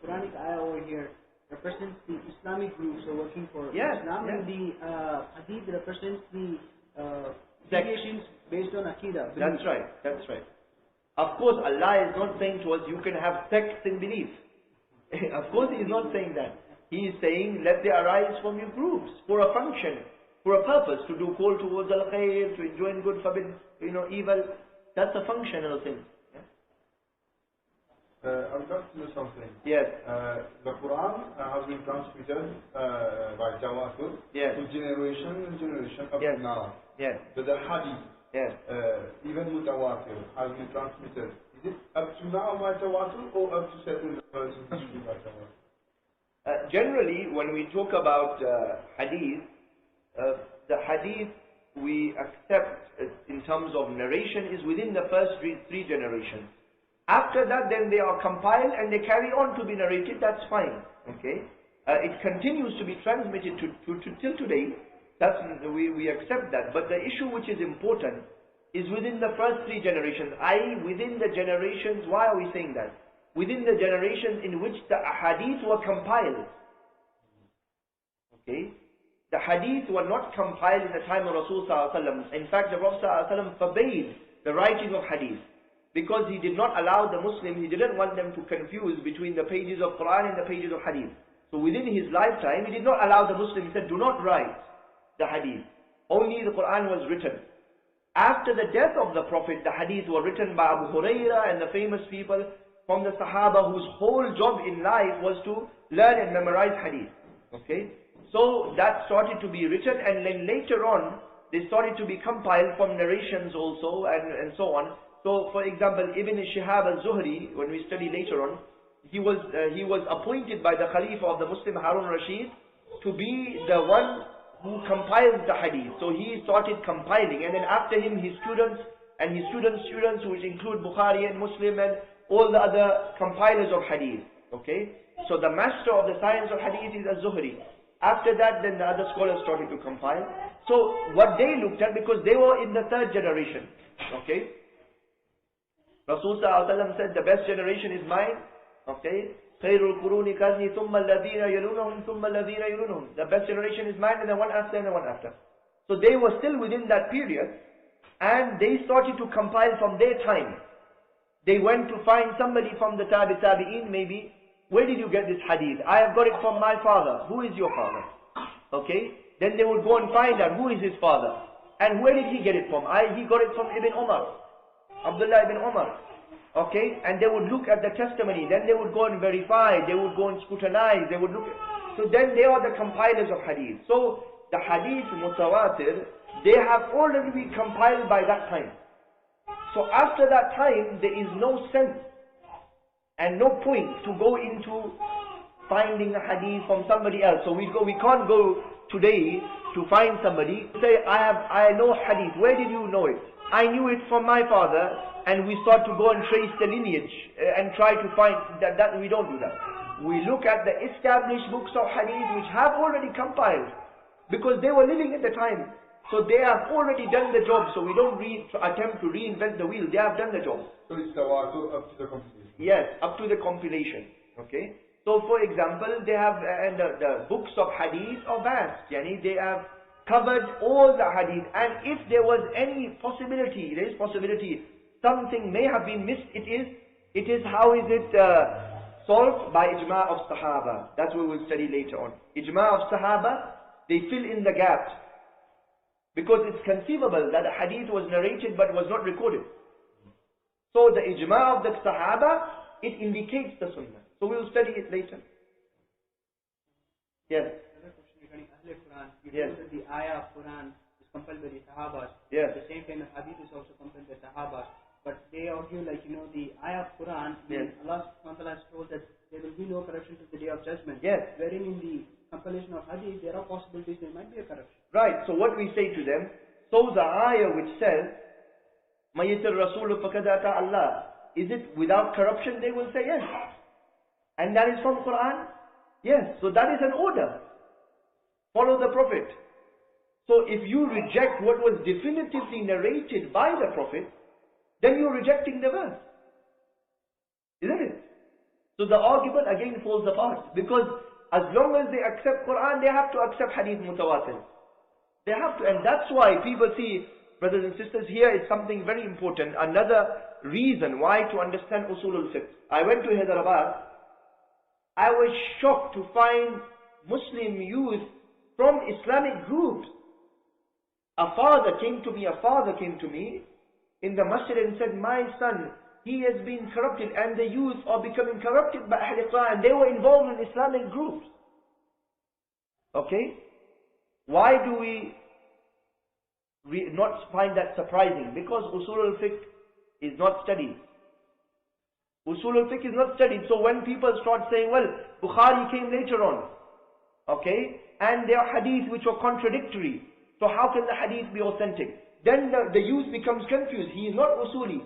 Quranic ayah over here represents the Islamic groups who are working for Islam, and the hadith represents the deviations based on Aqidah. That's right, that's right. Of course, Allah is not saying to us, you can have sects in belief. Of course, He is not saying that. He is saying, let they arise from your groups for a function, for a purpose, to do call towards al-khair, to enjoin good, forbid, evil. That's a functional thing. I would like to know something. Yes. The Quran has been transmitted by Tawasul to generation and generation up to now. Yes. But the Hadith, even Mutawatir, has been transmitted. Is it up to now by Tawasul or up to certain levels in history by Tawasul? Generally, when we talk about Hadith, the Hadith we accept in terms of narration is within the first three generations. After that, then they are compiled and they carry on to be narrated. That's fine. Okay, it continues to be transmitted till today. That's we accept that. But the issue which is important is within the first three generations. I.e., within the generations. Why are we saying that? Within the generations in which the hadith were compiled. Okay, the hadith were not compiled in the time of Rasul sallallahu alaihi wasallam. In fact, the Prophet sallallahu alaihi wasallam forbade the writing of hadith. Because he did not allow the Muslims, he didn't want them to confuse between the pages of Quran and the pages of Hadith. So within his lifetime, he did not allow the Muslims, he said, do not write the Hadith. Only the Quran was written. After the death of the Prophet, the Hadith were written by Abu Hurairah and the famous people from the Sahaba whose whole job in life was to learn and memorize Hadith. Okay? So that started to be written, and then later on, they started to be compiled from narrations also and so on. So, for example, Ibn Shihab al-Zuhri, when we study later on, he was appointed by the Khalifa of the Muslim Harun Rashid to be the one who compiles the hadith. So he started compiling, and then after him his students and his students, which include Bukhari and Muslim and all the other compilers of hadith. Okay, so the master of the science of hadith is Az-Zuhri. After that, then the other scholars started to compile. So what they looked at, because they were in the third generation. Okay, Rasul Sallallahu Alaihi Wasallam said the best generation is mine. Okay, خير القرون قرني ثم الذين يلونهم ثم الذين يلونهم. The best generation is mine, and the one after, and the one after. So they were still within that period, and they started to compile from their time. They went to find somebody from the Tabi'in maybe. Where did you get this hadith? I have got it from my father. Who is your father? Okay, then they would go and find out who is his father. And where did he get it from? He got it from Ibn Umar, Abdullah ibn Umar. Okay, and they would look at the testimony, then they would go and verify, they would go and scrutinize, they would look at, so then they are the compilers of hadith. So the hadith mutawatir, they have already been compiled by that time. So after that time, there is no sense and no point to go into finding a hadith from somebody else. So we can't go today to find somebody, say, I know hadith. Where did you know it? I knew it from my father, and we start to go and trace the lineage and try to find that we don't do that. We look at the established books of hadith which have already compiled, because they were living at the time. So they have already done the job, so we don't attempt to reinvent the wheel. They have done the job. So it's tawatur up to the compilation. Yes, up to the compilation. Okay. So for example, they have, and the books of hadith are vast. Yani they have covered all the hadith, and if there was any possibility, there is possibility, something may have been missed, it is how is it solved? By ijma' of Sahaba. That's what we'll study later on. Ijma' of Sahaba, they fill in the gaps. Because it's conceivable that a hadith was narrated but was not recorded. So the ijma' of the Sahaba, it indicates the Sunnah. So we'll study it later. Yes. Another question regarding Ahl Quran. You Yes. know that the ayah of Quran is compiled by the Sahabas. Yes. At the same time, the hadith is also compiled by Sahabas. But they argue, like, the ayah of Quran, Yes. Allah subhanahu wa ta'ala has told that there will be no corruption to the day of judgment. Yes. Wherein in the compilation of hadith, there are possibilities there might be a corruption. Right, so what we say to them, so the ayah which says, Mayyit al-Rasul faqad ata Allah, is it without corruption? They will say yes. And that is from Quran? Yes, so that is an order. Follow the Prophet. So if you reject what was definitively narrated by the Prophet, then you're rejecting the verse. Isn't it? So the argument again falls apart, because as long as they accept Quran, they have to accept Hadith Mutawatir. They have to, and that's why people see, brothers and sisters, here is something very important. Another reason why to understand Usul ul-Fiqh. I went to Hyderabad. I was shocked to find Muslim youth from Islamic groups. A father came to me in the masjid and said, my son, he has been corrupted, and the youth are becoming corrupted by Ahl Quran, and they were involved in Islamic groups. Okay? Why do we not find that surprising? Because Usul ul-Fiqh is not studied. Usul ul-Fiqh is not studied. So when people start saying, well, Bukhari came later on, okay, and there are hadith which are contradictory, so how can the hadith be authentic? Then the youth becomes confused. He is not Usuli.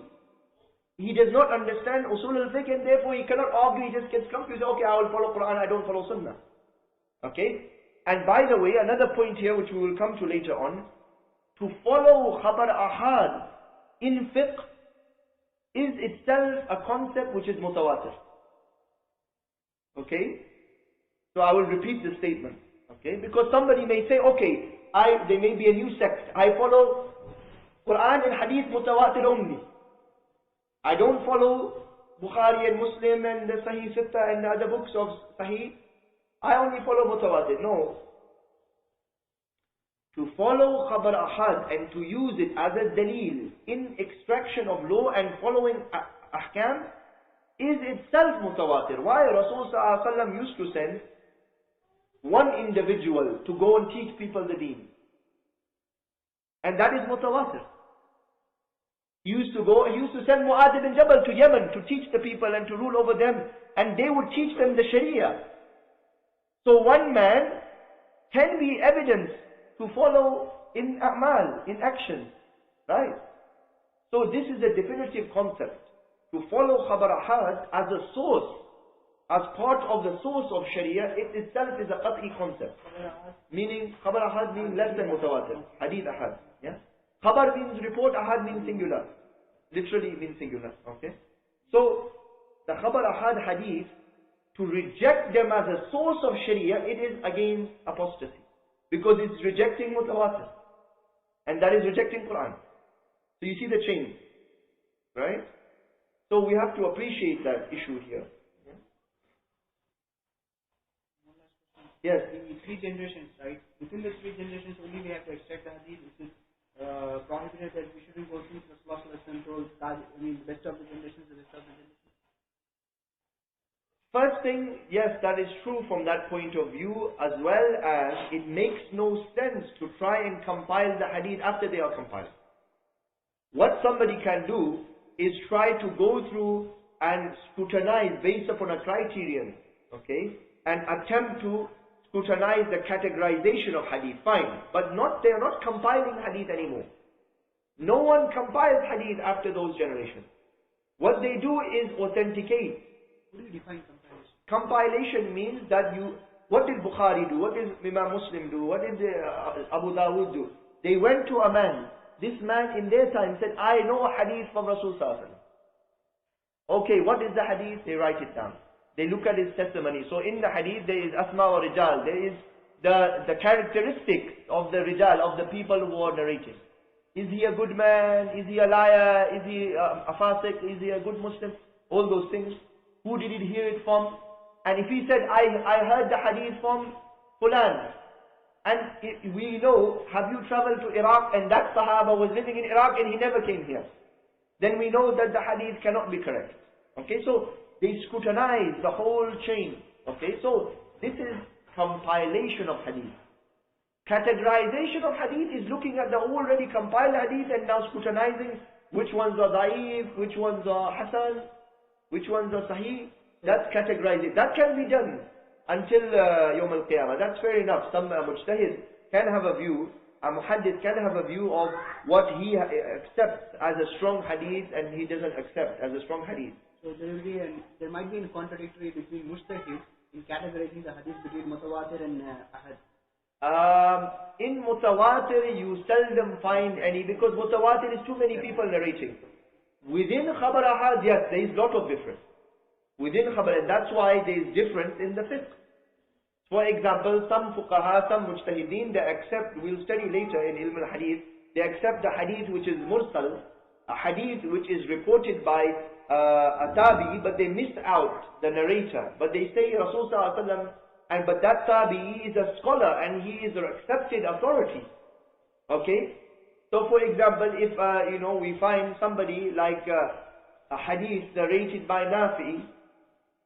He does not understand Usul al-Fiqh, and therefore he cannot argue. He just gets confused. Okay, I will follow Quran, I don't follow Sunnah. Okay? And by the way, another point here which we will come to later on, to follow Khabar Ahad in fiqh is itself a concept which is mutawatir. Okay? So I will repeat the statement. Okay? Because somebody may say, okay, there may be a new sect. I follow Quran and Hadith mutawatir only. I don't follow Bukhari and Muslim and the Sahih Sitta and the other books of Sahih. I only follow mutawatir. No. To follow Khabar Ahad and to use it as a daleel in extraction of law and following ahkam is itself mutawatir. Why? Rasul Sallallahu Alaihi Wasallam used to send one individual to go and teach people the deen. And that is mutawatir. He used to send Mu'adh ibn Jabal to Yemen to teach the people and to rule over them, and they would teach them the Sharia. So one man can be evidence to follow in a'mal, in action, right? So this is a definitive concept. To follow khabar ahad as a source, as part of the source of Sharia, it itself is a qat'i concept. Meaning, khabar ahad means less than mutawatir, hadith ahad. Yeah? Khabar means report, ahad means singular. Literally means singular. Okay? So, the khabar ahad hadith, to reject them as a source of Sharia, it is against apostasy. Because it's rejecting mutawatir. And that is rejecting Quran. So you see the chain. Right? So we have to appreciate that issue here. Yes. The three generations, right? Within the three generations only we have to accept the hadith, which is prohibited that we shouldn't go through Rasulullah told, the best of the generations, the best of the generations. First thing, yes, that is true from that point of view, as well as it makes no sense to try and compile the hadith after they are compiled. What somebody can do is try to go through and scrutinize based upon a criterion, okay, and attempt to scrutinize the categorization of hadith, fine, but they are not compiling hadith anymore. No one compiles hadith after those generations. What they do is authenticate. What do you define compilation? Compilation means that what did Bukhari do? What did Imam Muslim do? What did Abu Dawood do? They went to a man. This man in their time said, I know a hadith from Rasul Sallallahu Alaihi Wasallam. Okay, what is the hadith? They write it down. They look at his testimony. So in the hadith there is asma wa rijal. There is the characteristic of the rijal, of the people who are narrating. Is he a good man? Is he a liar? Is he a fasiq? Is he a good Muslim? All those things. Who did he hear it from? And if he said, I heard the hadith from Fulan. And we know, have you traveled to Iraq and that Sahaba was living in Iraq and he never came here? Then we know that the hadith cannot be correct. Okay, so they scrutinize the whole chain. Okay, so this is compilation of hadith. Categorization of hadith is looking at the already compiled hadith and now scrutinizing which ones are da'if, which ones are hasan, which ones are sahih. That's categorizing. That can be done until Yawm al-Qiyamah. That's fair enough. Some mujtahid can have a view, a muhaddith can have a view of what he accepts as a strong hadith and he doesn't accept as a strong hadith. So there might be a contradictory between mujtahid in categorizing the hadith between mutawatir and ahad. In mutawatir you seldom find any, because mutawatir is too many people narrating. Within khabar ahad, yes, there is lot of difference. Within khabar, and that's why there is difference in the fiqh. For example, some fuqaha, some mujtahideen, they accept, we'll study later in ilm al-hadith, they accept the hadith which is mursal, a hadith which is reported by a tabi, but they miss out the narrator. But they say Rasul Sallallahu Alaihi Wasallam, but that tabi is a scholar and he is an accepted authority. Okay? So for example, if we find somebody like a hadith narrated by Nafi,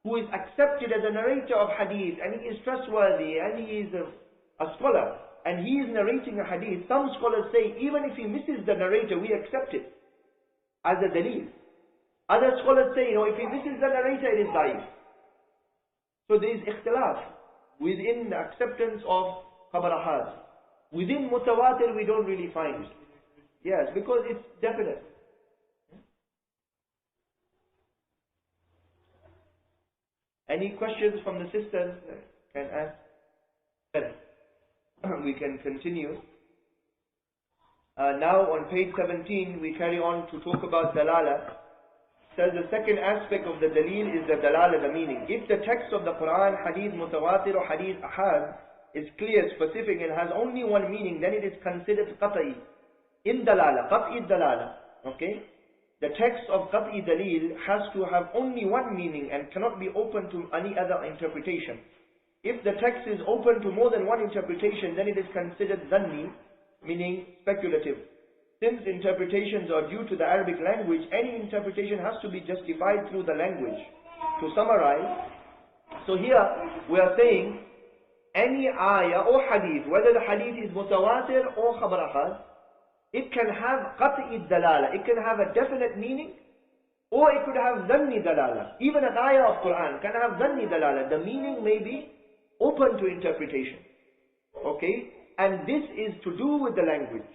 who is accepted as a narrator of hadith, and he is trustworthy, and he is a scholar, and he is narrating a hadith, some scholars say, even if he misses the narrator, we accept it as a daleel. Other scholars say, if he misses the narrator, it is da'if. So there is ikhtilaf within the acceptance of khabar ahad. Within mutawatir, we don't really find it. Yes, because it's definite. Any questions from the sisters can ask? We can continue. Now on page 17 we carry on to talk about dalala. Says the second aspect of the daleel is the dalala, the meaning. If the text of the Quran, hadith mutawatir or hadith ahad is clear, specific and has only one meaning, then it is considered qat'i. In dalala, qat'i dalala, okay? The text of qat'i daleel has to have only one meaning and cannot be open to any other interpretation. If the text is open to more than one interpretation, then it is considered dhanni, meaning speculative. Since interpretations are due to the Arabic language, any interpretation has to be justified through the language. To summarize, so here we are saying any ayah or hadith, whether the hadith is mutawatir or khabar ahad, it can have qat'i dalala, it can have a definite meaning, or it could have dhanni dalala. Even an ayah of Quran can have dhanni dalala. The meaning may be open to interpretation. Okay? And this is to do with the language.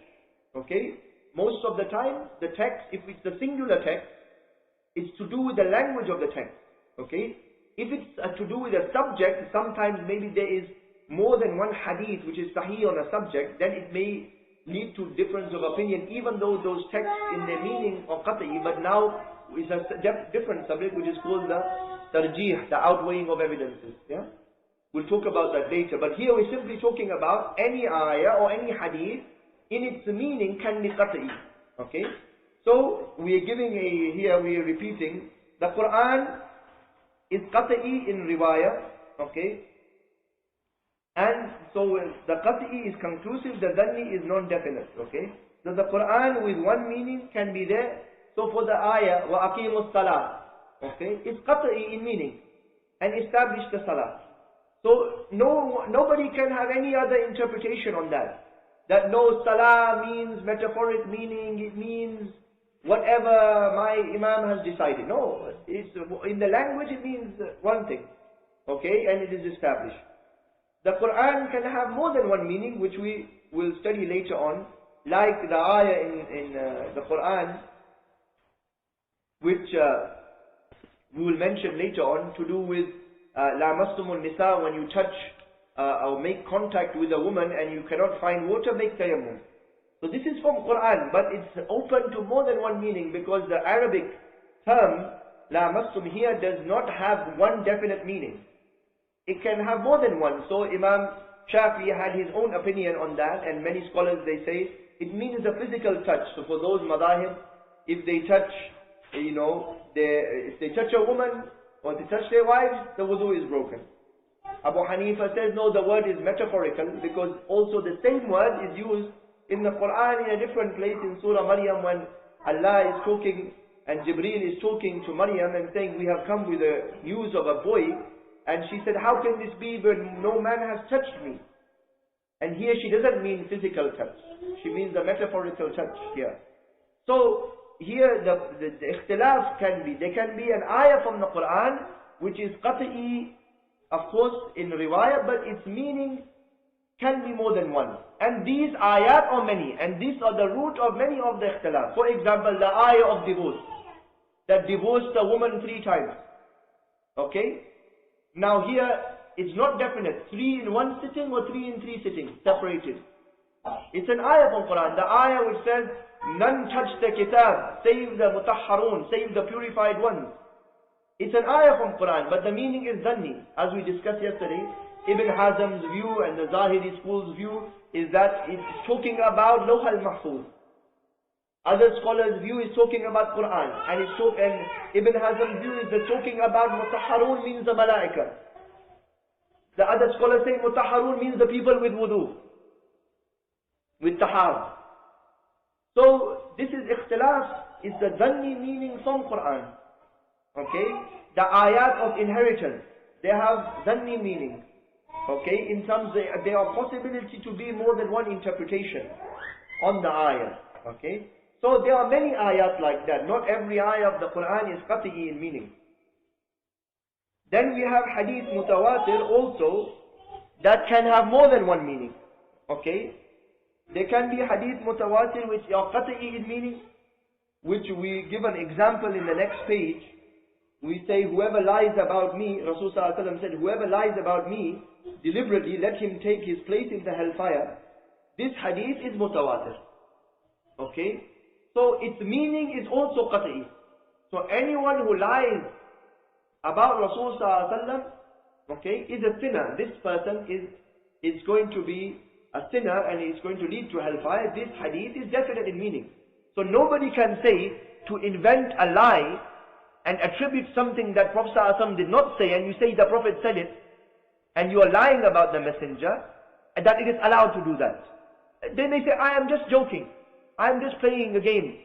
Okay? Most of the time, the text, if it's the singular text, it's to do with the language of the text. Okay? If it's to do with a subject, sometimes maybe there is more than one hadith which is sahih on a subject, then it may lead to difference of opinion, even though those texts in their meaning are qat'i, but now is a different subject which is called the tarjih, the outweighing of evidences. Yeah? We'll talk about that later. But here we're simply talking about any ayah or any hadith in its meaning can be qat'i. Okay? So we are giving here we are repeating, the Quran is qat'i in riwayah. Okay? And so the qat'i is conclusive, the dhanni is non-definite. Okay? So the Quran with one meaning can be there. So for the ayah, وَأَقِيمُوا الصَّلَاةِ, okay, it's qat'i in meaning, and establish the salah. So nobody can have any other interpretation on that. That no, salah means metaphoric meaning, it means whatever my imam has decided. No, it's, in the language it means one thing, okay, and it is established. The Quran can have more than one meaning, which we will study later on, like the ayah in the Quran, which we will mention later on, to do with la mastumul nisa, when you touch or make contact with a woman and you cannot find water, make tayammum. So this is from Quran, but it's open to more than one meaning, because the Arabic term la mastum here does not have one definite meaning. It can have more than one. So Imam Shafi had his own opinion on that, and many scholars, they say it means a physical touch. So for those madahib, if they touch, you know, if they touch a woman or they touch their wives, the wudu is broken. Abu Hanifa says no, the word is metaphorical, because also the same word is used in the Quran in a different place in Surah Maryam, when Allah is talking and Jibreel is talking to Maryam and saying, we have come with the news of a boy, and she said, how can this be when no man has touched me? And here she doesn't mean physical touch, she means the metaphorical touch here. So here the ikhtilaf can be, there can be an ayah from the Quran which is qat'i, of course in riwayah, but its meaning can be more than one. And these ayat are many, and these are the root of many of the ikhtilaf. For example, the ayah of divorce, that divorced a woman 3 times. Okay? Now here, it's not definite, 3 in 1 sitting or 3 in 3 sittings, separated. It's an ayah from Quran, the ayah which says, none touch the kitab, save the mutahharun, save the purified ones. It's an ayah from Quran, but the meaning is dhanni. As we discussed yesterday, Ibn Hazm's view and the Zahiri school's view is that it's talking about Lawh al-Mahfuz. Other scholars' view is talking about Quran, and Ibn Hazm's view is that talking about mutahharun means the malaika. The other scholars say mutahharun means the people with wudu, with tahar. So this is ikhtilaf, is the dhanni meaning from Quran. Okay, the ayat of inheritance, they have dhanni meaning. Okay, in terms there are possibility to be more than one interpretation on the ayah. Okay, so there are many ayat like that. Not every ayah of the Quran is qat'i in meaning. Then we have hadith mutawatir also, that can have more than one meaning. Okay, there can be hadith mutawatir which are qat'i in meaning, which we give an example in the next page. We say, whoever lies about me, Rasulullah said, whoever lies about me deliberately, let him take his place in the hellfire. This hadith is mutawatir. Okay, so its meaning is also qat'i. So anyone who lies about Rasulullah, okay, is a sinner. This person is going to be a sinner and is going to lead to hellfire. This hadith is definite in meaning. So nobody can say to invent a lie and attribute something that Prophet ﷺ did not say, and you say the Prophet said it, and you are lying about the messenger, and that it is allowed to do that. Then they say, I am just joking, I am just playing a game.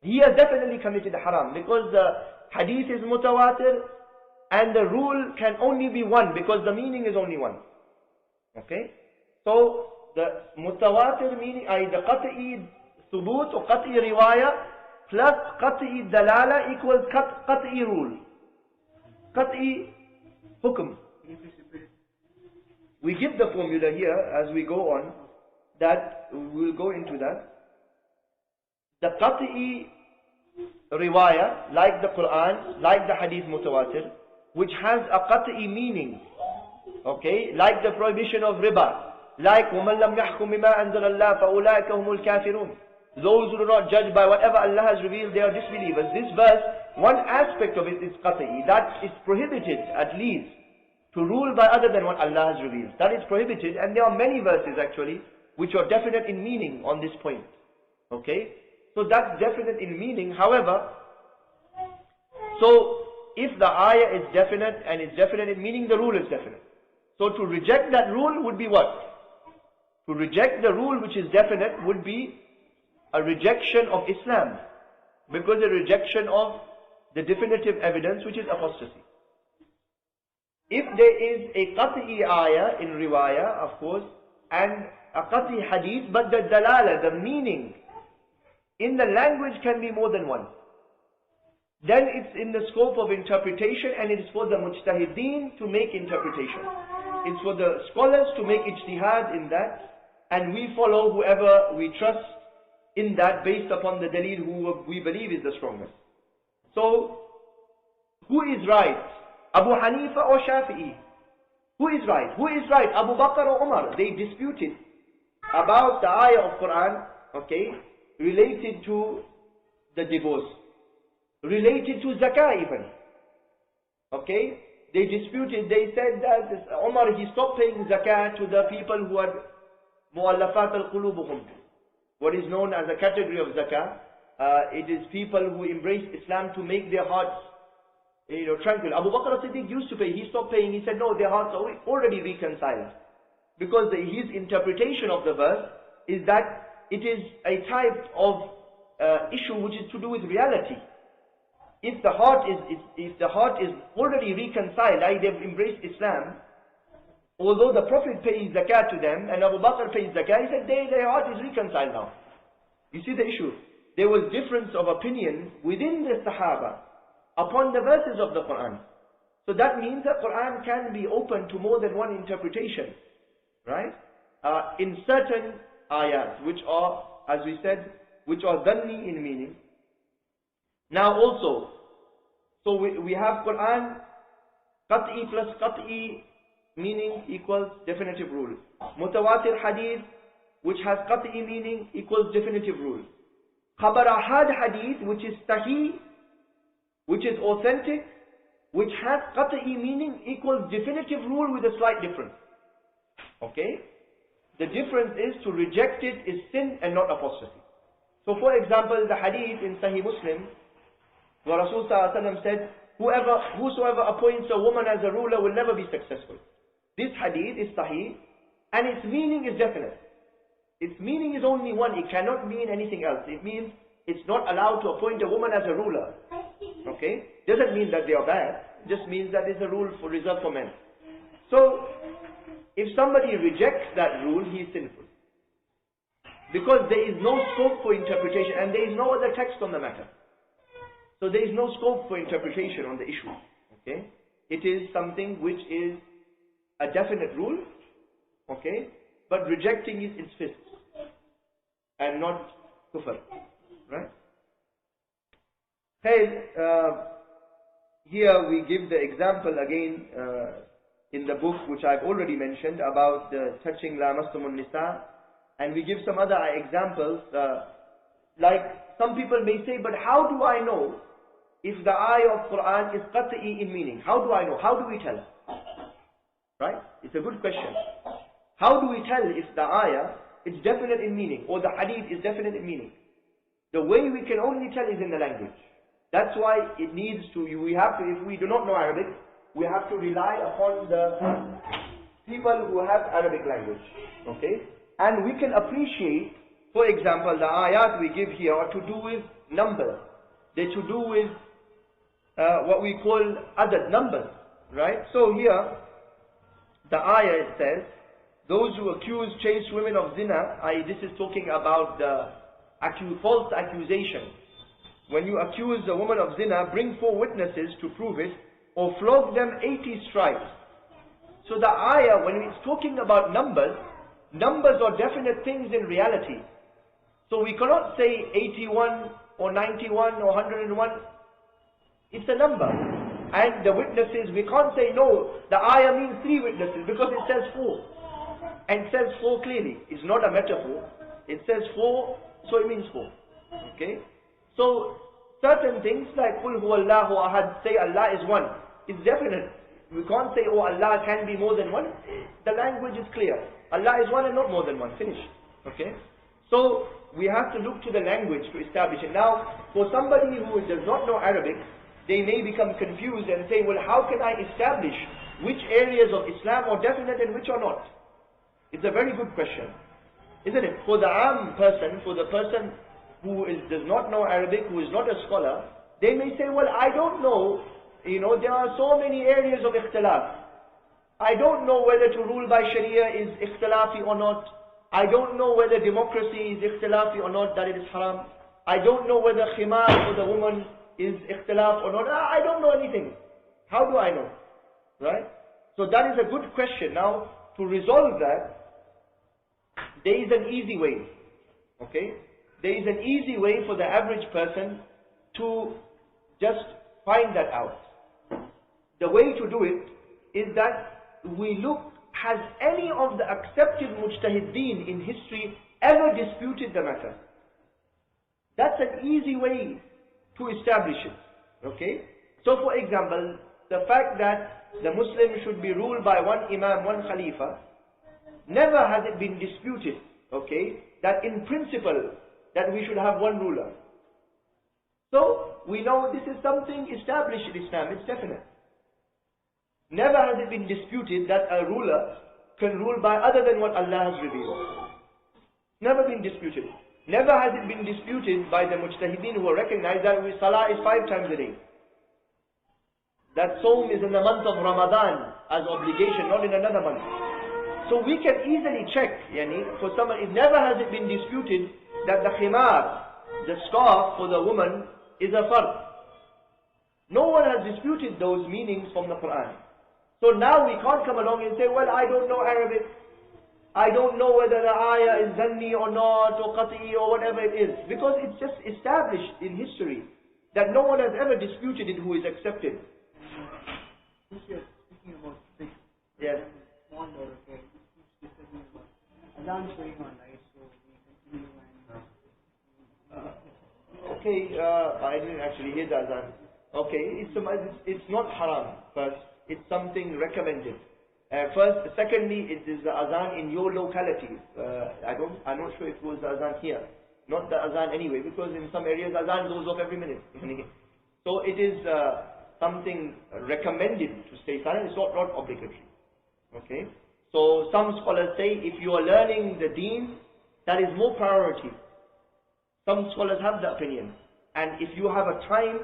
He has definitely committed haram, because the hadith is mutawatir, and the rule can only be one, because the meaning is only one. Okay? So, the mutawatir meaning, the qat'i thubut or qat'i riwayah plus qat'i dalala equals qat'i rule. Qat'i hukm. We give the formula here as we go on, that we'll go into that. The qat'i riwayah, like the Quran, like the hadith mutawatir, which has a qat'i meaning, okay, like the prohibition of riba, like وَمَنْ لَمْ يَحْكُمْ بِمَا أَنزَلَ اللَّهُ فَأُولَٰئِكَ هُمُ الْكَافِرُونَ. Those who do not judge by whatever Allah has revealed, they are disbelievers. This verse, one aspect of it is qat'i, that is prohibited at least to rule by other than what Allah has revealed. That is prohibited, and there are many verses actually which are definite in meaning on this point. Okay? So that's definite in meaning. However, so if the ayah is definite and is definite in meaning, the rule is definite. So to reject that rule would be what? To reject the rule which is definite would be a rejection of Islam, because a rejection of the definitive evidence, which is apostasy. If there is a qat'i ayah in riwayah, of course, and a qat'i hadith, but the dalala, the meaning in the language can be more than one, then it's in the scope of interpretation, and it is for the mujtahideen to make interpretation. It's for the scholars to make ijtihad in that, and we follow whoever we trust in that based upon the daleel who we believe is the strongest. So, who is right? Abu Hanifa or Shafi'i? Who is right? Who is right? Abu Bakr or Umar? They disputed about the ayah of Quran, okay, related to the divorce, related to zakah even. Okay? They disputed, they said that Umar, he stopped paying zakah to the people who had mu'allafat al-qulubuhum, what is known as a category of zakah. It is people who embrace Islam to make their hearts, tranquil. Abu Bakr as-Siddiq used to pay, he stopped paying, he said no, their hearts are already reconciled. Because his interpretation of the verse is that it is a type of issue which is to do with reality. If the heart is already reconciled, like they've embraced Islam, although the Prophet pays zakat to them and Abu Bakr pays zakat, he said their heart is reconciled now. You see the issue? There was difference of opinion within the Sahaba upon the verses of the Quran. So that means that Quran can be open to more than one interpretation, right? In certain ayat, which are, as we said, which are dhanni in meaning. Now also, so we have Quran, qat'i plus qat'i meaning equals definitive rule. Mutawatir hadith, which has qat'i meaning, equals definitive rule. Khabar ahad hadith, which is sahih, which is authentic, which has qat'i meaning, equals definitive rule with a slight difference. Okay? The difference is to reject it is sin and not apostasy. So for example, the hadith in Sahih Muslim, where Rasul said, whosoever appoints a woman as a ruler will never be successful. This hadith is sahih, and its meaning is definite. Its meaning is only one, it cannot mean anything else. It means it's not allowed to appoint a woman as a ruler. Okay? Doesn't mean that they are bad, it just means that it's a rule reserved for men. So, if somebody rejects that rule, he is sinful. Because there is no scope for interpretation, and there is no other text on the matter. So there is no scope for interpretation on the issue. Okay? It is something which is a definite rule, okay? But rejecting it is fisq and not kufr. Right? Hey, here we give the example again in the book which I've already mentioned about the touching la mastumun nisa, and we give some other examples. Like some people may say, but how do I know if the ayah of Quran is qat'i in meaning? How do I know? How do we tell? Right? It's a good question. How do we tell if the ayah is definite in meaning or the hadith is definite in meaning? The way we can only tell is in the language. That's why it needs to, we have to, if we do not know Arabic, we have to rely upon the people who have Arabic language. Okay? And we can appreciate, for example, the ayat we give here are to do with numbers. They're to do with what we call adad, numbers. Right? So here, the ayah says, those who accuse chaste women of zina, this is talking about false accusation. When you accuse a woman of zina, bring 4 witnesses to prove it, or flog them 80 stripes. So the ayah, when it's talking about numbers are definite things in reality. So we cannot say 81 or 91 or 101. It's a number. And the witnesses, we can't say no, the ayah means 3 witnesses because it says 4. And it says 4 clearly. It's not a metaphor. It says 4, so it means 4. Okay? So certain things like Qul huwallahu ahad, say Allah is one. It's definite. We can't say, oh, Allah can be more than one. The language is clear. Allah is one and not more than one. Finished. Okay? So we have to look to the language to establish it. Now, for somebody who does not know Arabic, they may become confused and say, well, how can I establish which areas of Islam are definite and which are not? It's a very good question, isn't it? For the person, for the person who does not know Arabic, who is not a scholar, they may say, well, I don't know, there are so many areas of ikhtilaf. I don't know whether to rule by Sharia is ikhtilafi or not. I don't know whether democracy is ikhtilafi or not, that it is haram. I don't know whether khimar for the woman is ikhtilaf or not. I don't know anything. How do I know? Right? So that is a good question. Now, to resolve that, there is an easy way. Okay? There is an easy way for the average person to just find that out. The way to do it is that we look, has any of the accepted mujtahideen in history ever disputed the matter? That's an easy way to establish it. Okay? So for example, the fact that the Muslim should be ruled by one Imam, one Khalifa, never has it been disputed, okay, that in principle, that we should have one ruler. So, we know this is something established in Islam, it's definite. Never has it been disputed that a ruler can rule by other than what Allah has revealed. Never been disputed. Never has it been disputed by the mujtahideen who recognize that salah is 5 times a day. That Sawm is in the month of Ramadan as obligation, not in another month. So we can easily check, for someone, it never has it been disputed that the khimar, the scarf for the woman, is a fard. No one has disputed those meanings from the Quran. So now we can't come along and say, well, I don't know Arabic. I don't know whether the ayah is zanni or not, or qat'i or whatever it is. Because it's just established in history that no one has ever disputed it who is accepted. Since you're speaking about fiqh, yes. Small daughter, okay, keeps discussing about Adhan is going on, right? So we continue and... Okay, I didn't actually hear the Adhan. Okay, it's not haram, first. It's something recommended. First, secondly, it is the Adhan in your locality. I'm not sure if it was the Adhan here. Not the Adhan anyway, because in some areas Adhan goes off every minute. So it is something recommended to stay silent. It's not obligatory. Okay? So some scholars say if you are learning the deen, that is more priority. Some scholars have the opinion. And if you have a time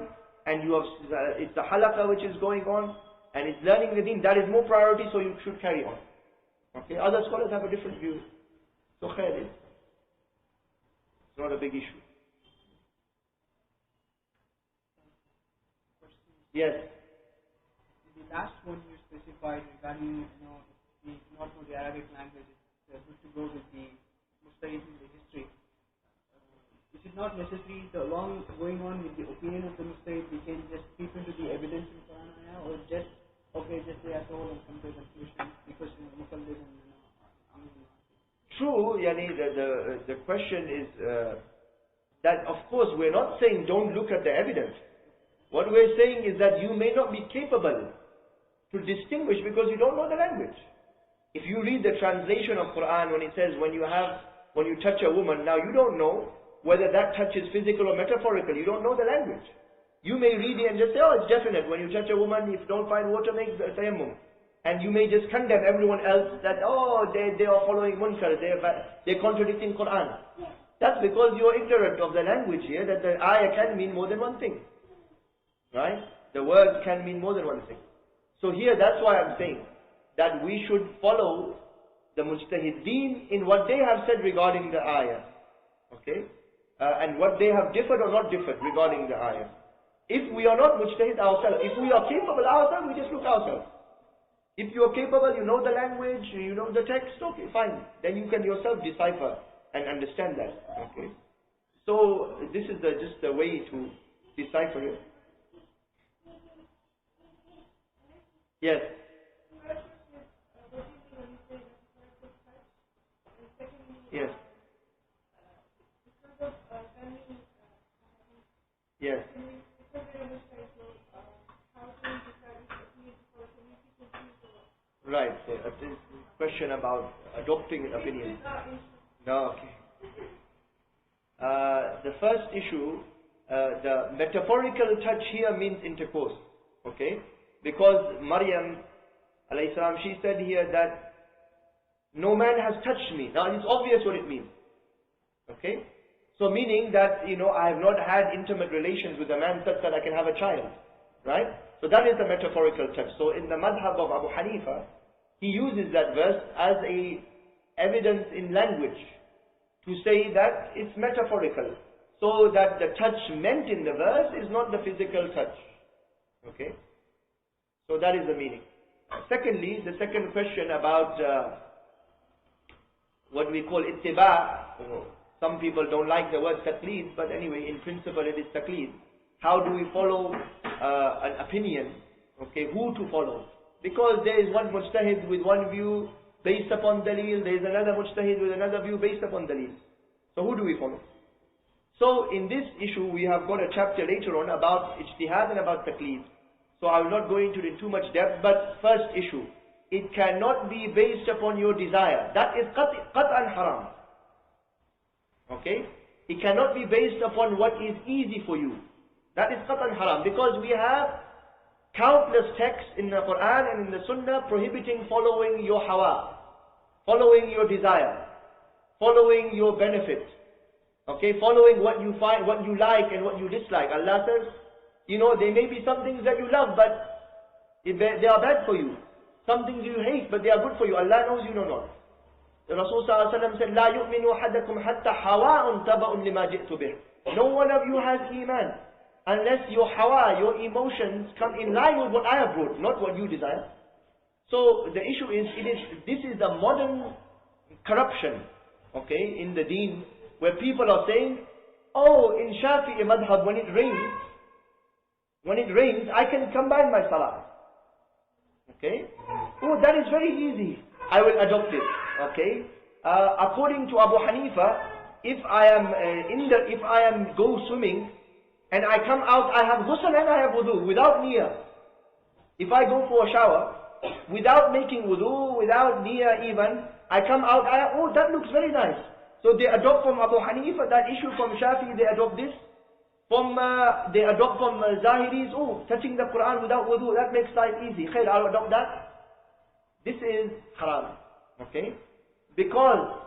and you have, it's the halaqah which is going on and it's learning the deen, that is more priority, so you should carry on. Okay? Other scholars have a different view. So khair is. It's not a big issue. Yes. The last one you specified regarding, if we not know the Arabic language, it's good to go with the mustahid in the history. Is it not necessary going on with the opinion of the mustahid, we can just peep into the evidence in Quran ayah, or just say at all and come to a conclusion because Mukallid and True, the question is that of course we're not saying don't look at the evidence. What we're saying is that you may not be capable to distinguish because you don't know the language. If you read the translation of Quran when it says when you touch a woman, now you don't know whether that touch is physical or metaphorical. You don't know the language. You may read it and just say, oh, it's definite. When you touch a woman, if you don't find water, make tayammum. And you may just condemn everyone else that, oh, they are following munkar, they're contradicting Quran. That's because you are ignorant of the language here, that the ayah can mean more than one thing. Right? The words can mean more than one thing. So here, that's why I'm saying that we should follow the mujtahideen in what they have said regarding the ayah. Okay? and what they have differed or not differed regarding the ayah. If we are not mujtahid ourselves, if we are capable ourselves, we just look ourselves. If you are capable, you know the language, you know the text, okay, fine. Then you can yourself decipher and understand that. Okay. So this is just the way to decipher it. Yes. Yes. Yes. Right. So this question about adopting an opinion. No. Okay. The first issue, the metaphorical touch here means intercourse. Okay. Because Maryam, alayhi salam, she said here that no man has touched me. Now it's obvious what it means. Okay. So meaning that, I have not had intimate relations with a man such that I can have a child. Right? So that is the metaphorical touch. So in the madhab of Abu Hanifa, he uses that verse as a evidence in language to say that it's metaphorical. So that the touch meant in the verse is not the physical touch. Okay? So that is the meaning. Secondly, the second question about what we call ittiba. Some people don't like the word taqleed, but anyway, in principle it is taqleed. How do we follow an opinion? Okay, who to follow? Because there is one mujtahid with one view based upon daleel, there is another mujtahid with another view based upon daleel. So who do we follow? So in this issue we have got a chapter later on about ijtihad and about taqleed. So I will not go into it in too much depth, but first issue, it cannot be based upon your desire. That is qat'an haram. Okay? It cannot be based upon what is easy for you. That is qat'an haram, because we have countless texts in the Quran and in the Sunnah prohibiting following your hawa, following your desire, following your benefit, okay, following what you find, what you like and what you dislike. Allah says, there may be some things that you love, but they are bad for you. Some things you hate, but they are good for you. Allah knows, you know not. The Rasul said, "La yu'minu ahadakum hatta hawa'un taba'un lima ji'tu bih." No one of you has iman unless your hawa, your emotions come in line with what I have brought, not what you desire. So the issue is, this is the modern corruption, okay, in the deen, where people are saying, oh, in Shafi'i madhab, when it rains, I can combine my salah. Okay? Oh, that is very easy. I will adopt it. Okay? According to Abu Hanifa, if I am go swimming and I come out, I have ghusl and I have wudu without niyyah. If I go for a shower without making wudu, without niyyah even, I come out, oh, that looks very nice. So they adopt from Abu Hanifa that issue, from Shafi they adopt this. They adopt from Zahiris, oh, touching the Quran without wudu, that makes life easy. Khair, I'll adopt that. This is haram. Okay? Because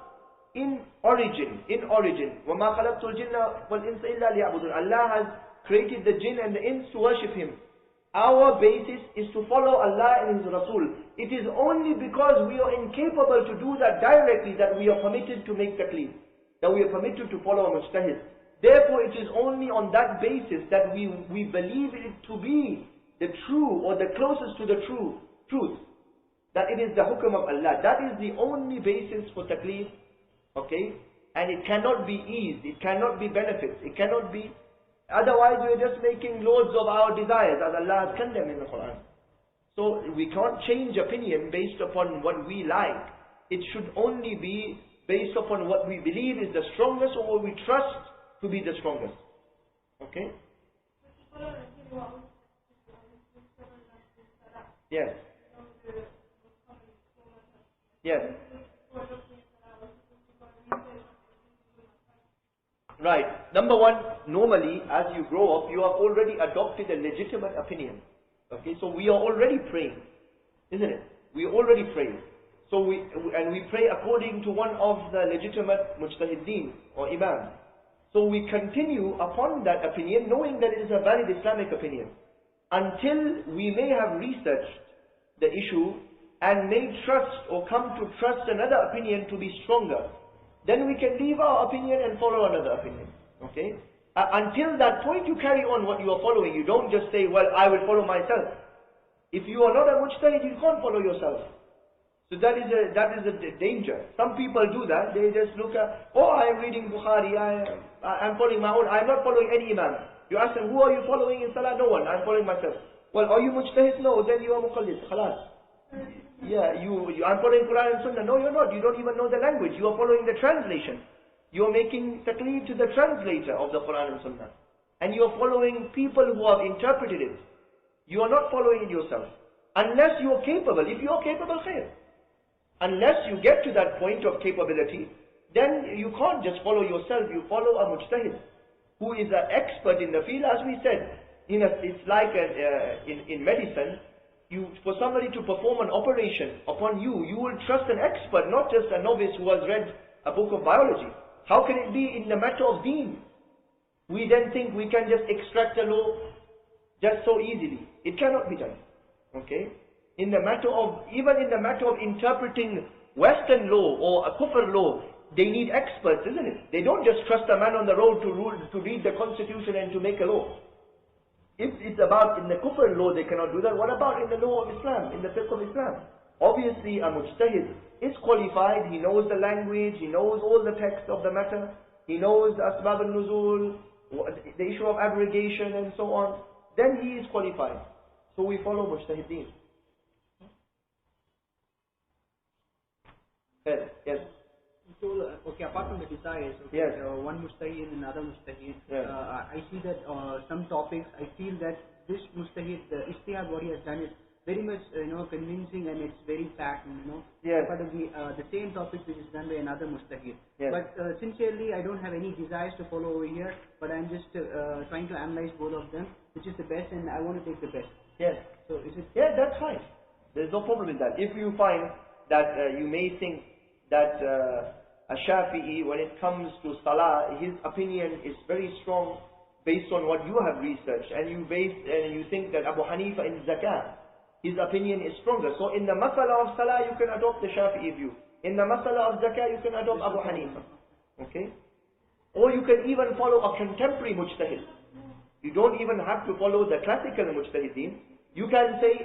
in origin, وَمَا خَلَقْتُ الْجِنَّ وَالْإِنسَ إِلَّا لِيَعْبُدُونَ. Allah has created the jinn and the ins to worship Him. Our basis is to follow Allah and His Rasul. It is only because we are incapable to do that directly that we are permitted to make taqleed, that we are permitted to follow a mujtahid. Therefore, it is only on that basis that we believe it to be the true or the closest to the truth. That it is the hukm of Allah. That is the only basis for taqleed. Okay? And it cannot be ease. It cannot be benefits. It cannot be... Otherwise, we are just making lords of our desires, as Allah has condemned in the Quran. So, we can't change opinion based upon what we like. It should only be based upon what we believe is the strongest or what we trust to be the strongest. Okay? Yes. Yes. Right. Number one, normally as you grow up, you have already adopted a legitimate opinion. Okay, so we are already praying, isn't it? We already pray. So we pray according to one of the legitimate mujtahideen or imam. So we continue upon that opinion, knowing that it is a valid Islamic opinion, until we may have researched the issue and may trust or come to trust another opinion to be stronger. Then we can leave our opinion and follow another opinion. Okay? Until that point, you carry on what you are following. You don't just say, well, I will follow myself. If you are not a mujtahid, you can't follow yourself. So that is a danger. Some people do that. They just look at, oh, I am reading Bukhari. I'm following my own. I'm not following any imam. You ask them, who are you following in salah? No one. I'm following myself. Well, are you mujtahid? No. Then you are muqallid. Khalas. Yeah, I'm following Quran and Sunnah. No, you're not. You don't even know the language. You are following the translation. You are making taqleed to the translator of the Quran and Sunnah. And you are following people who have interpreted it. You are not following it yourself. Unless you are capable. If you are capable, khair. Unless you get to that point of capability, then you can't just follow yourself. You follow a mujtahid who is an expert in the field. As we said, it's like in medicine, for somebody to perform an operation upon you, you will trust an expert, not just a novice who has read a book of biology. How can it be in the matter of deen? We then think we can just extract a law just so easily. It cannot be done. Okay? Even in the matter of interpreting Western law or a kufr law, they need experts, isn't it? They don't just trust a man on the road to read the constitution and to make a law. If it's about in the kufr law, they cannot do that. What about in the law of Islam, in the fiqh of Islam? Obviously, a mujtahid is qualified. He knows the language. He knows all the text of the matter. He knows the asbab al-nuzul, the issue of abrogation and so on. Then he is qualified. So we follow mujtahideen. Yes. So, okay, apart from the desires, okay, yes. One mujtahid and another mujtahid, yes. I see that some topics, I feel that this mujtahid, the ijtihad what he has done is very much, convincing, and it's very packed, Yes. But the same topic which is done by another mujtahid. Yes. But sincerely, I don't have any desires to follow over here, but I'm just trying to analyze both of them, which is the best, and I want to take the best. Yes. So is it? Yeah, that's fine. There's no problem with that. If you find that you may think that a Shafi'i, when it comes to Salah, his opinion is very strong based on what you have researched, and you think that Abu Hanifa in Zakah, his opinion is stronger. So in the masala of Salah, you can adopt the Shafi'i view. In the masala of Zakah, you can adopt Abu Hanifa. Okay? Or you can even follow a contemporary mujtahid. You don't even have to follow the classical mujtahideen. You can say,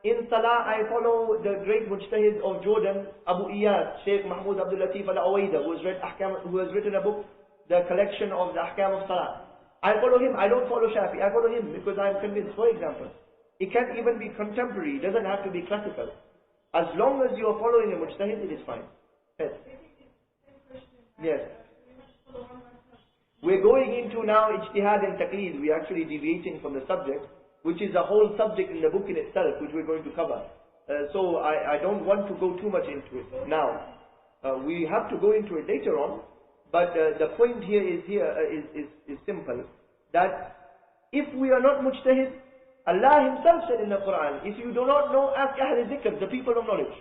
in Salah, I follow the great mujtahid of Jordan, Abu Iyad, Sheikh Mahmoud Abdul Latif al-Awaida, who has written a book, the collection of the Ahkam of Salah. I follow him. I don't follow Shafi. I follow him because I am convinced. For example, it can even be contemporary. It doesn't have to be classical. As long as you are following a mujtahid, it is fine. Yes. Yes. We're going into now ijtihad and taqleed. We're actually deviating from the subject, which is a whole subject in the book in itself, which we're going to cover. So I don't want to go too much into it now. We have to go into it later on, but the point here is simple, that if we are not mujtahid, Allah Himself said in the Quran, if you do not know, ask Ahl Zikr, the people of knowledge.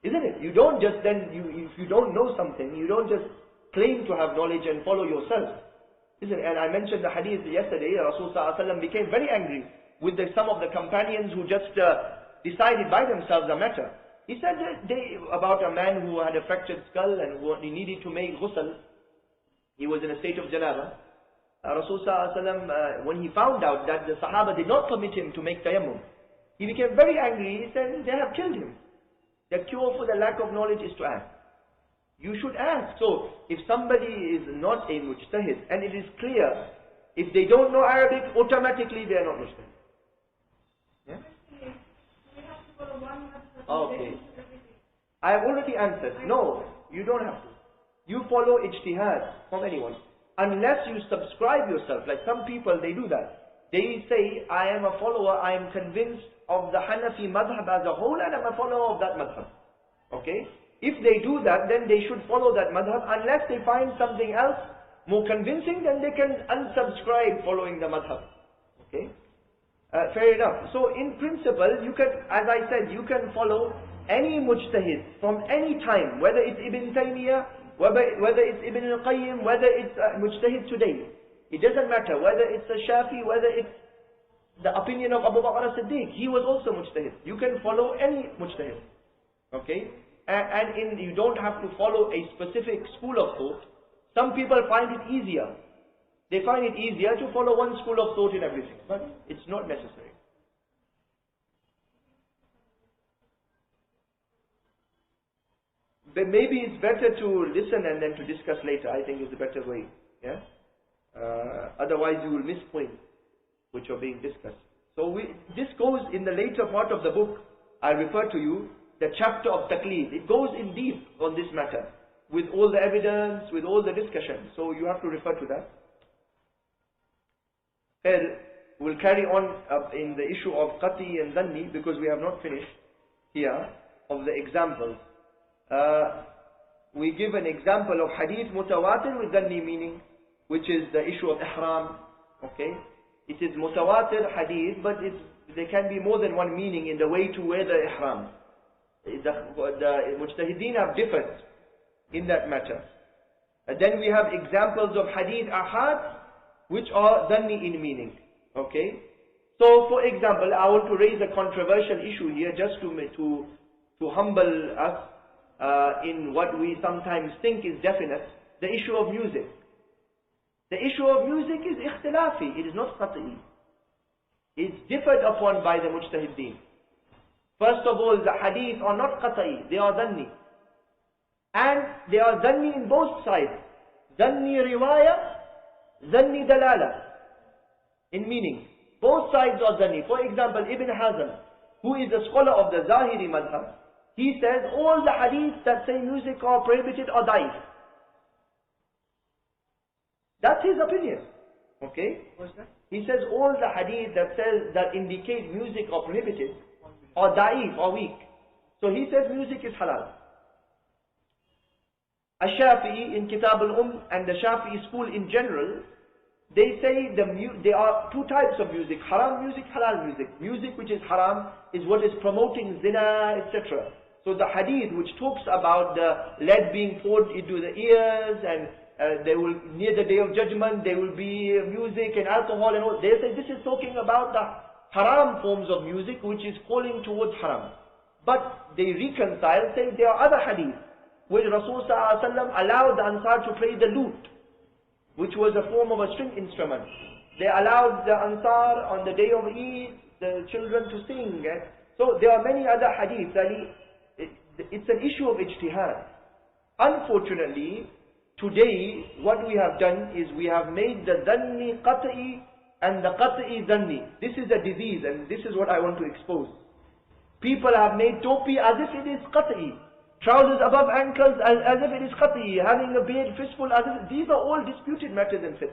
Isn't it? You don't just if you don't know something, you don't just claim to have knowledge and follow yourself. Isn't it? And I mentioned the hadith yesterday, Rasulullah ﷺ became very angry with some of the companions who just decided by themselves a matter. He said about a man who had a fractured skull and he needed to make ghusl. He was in a state of janaba. Rasulullah ﷺ, when he found out that the Sahaba did not permit him to make tayammum, he became very angry. He said, they have killed him. The cure for the lack of knowledge is to ask. You should ask. So, if somebody is not a mujtahid, and it is clear, if they don't know Arabic, automatically they are not mujtahid. Yeah? Okay. I have already answered. No, you don't have to. You follow ijtihad from anyone. Unless you subscribe yourself, like some people, they do that. They say, I am a follower, I am convinced of the Hanafi madhab as a whole, and I am a follower of that madhab. Okay? If they do that, then they should follow that madhab. Unless they find something else more convincing, then they can unsubscribe following the madhab. Okay? Fair enough. So in principle, you can, as I said, you can follow any mujtahid from any time, whether it's Ibn Taymiyyah, whether it's Ibn al-Qayyim, whether it's mujtahid today. It doesn't matter whether it's a Shafi, whether it's the opinion of Abu Bakr as-Siddiq. He was also mujtahid. You can follow any mujtahid. Okay? And you don't have to follow a specific school of thought. Some people find it easier. They find it easier to follow one school of thought in everything, but it's not necessary. But maybe it's better to listen and then to discuss later. I think is the better way. Yeah. Otherwise, you will miss points which are being discussed. So this goes in the later part of the book. I refer to you the chapter of taqleed. It goes in deep on this matter with all the evidence, with all the discussion. So you have to refer to that. We'll carry on in the issue of qati and dhanni because we have not finished here of the examples. We give an example of hadith mutawatir with dhanni meaning, which is the issue of ihram. Okay, it is mutawatir hadith, but there can be more than one meaning in the way to wear the ihram. The mujtahideen have differed in that matter. And then we have examples of hadith ahad, which are dhanni in meaning. Okay, so for example, I want to raise a controversial issue here, just to humble us in what we sometimes think is definite, the issue of music. The issue of music is ikhtilafi, it is not qat'i. It's differed upon by the mujtahideen. First of all, the hadith are not qat'i, they are dhanni. And they are dhanni in both sides. Dhanni riwaya, dhanni dalala. In meaning, both sides are dhanni. For example, Ibn Hazm, who is a scholar of the Zahiri madhab, he says all the hadiths that say music are prohibited are da'if. That's his opinion. Okay? What's that? He says all the hadith that indicate music are prohibited are da'if, or weak. So he says music is halal. Ash-Shafi'i in Kitab and the Shafi'i school in general, they say there are two types of music, haram music, halal music. Music which is haram is what is promoting zina, etc. So the hadith which talks about the lead being poured into the ears and they will, near the day of judgment, there will be music and alcohol and all. They say this is talking about the haram forms of music which is calling towards haram. But they reconcile, saying there are other hadiths where Rasulullah ﷺ allowed the Ansar to play the lute, which was a form of a string instrument. They allowed the Ansar on the day of Eid, the children to sing. So there are many other hadiths. It's an issue of ijtihad. Unfortunately, today what we have done is we have made the dhanni qat'i and the qat'i dhanni. This is a disease and this is what I want to expose. People have made topi as if it is qat'i. Trousers above ankles as if it is qat'i. Having a beard fistful as if... These are all disputed matters in fiqh.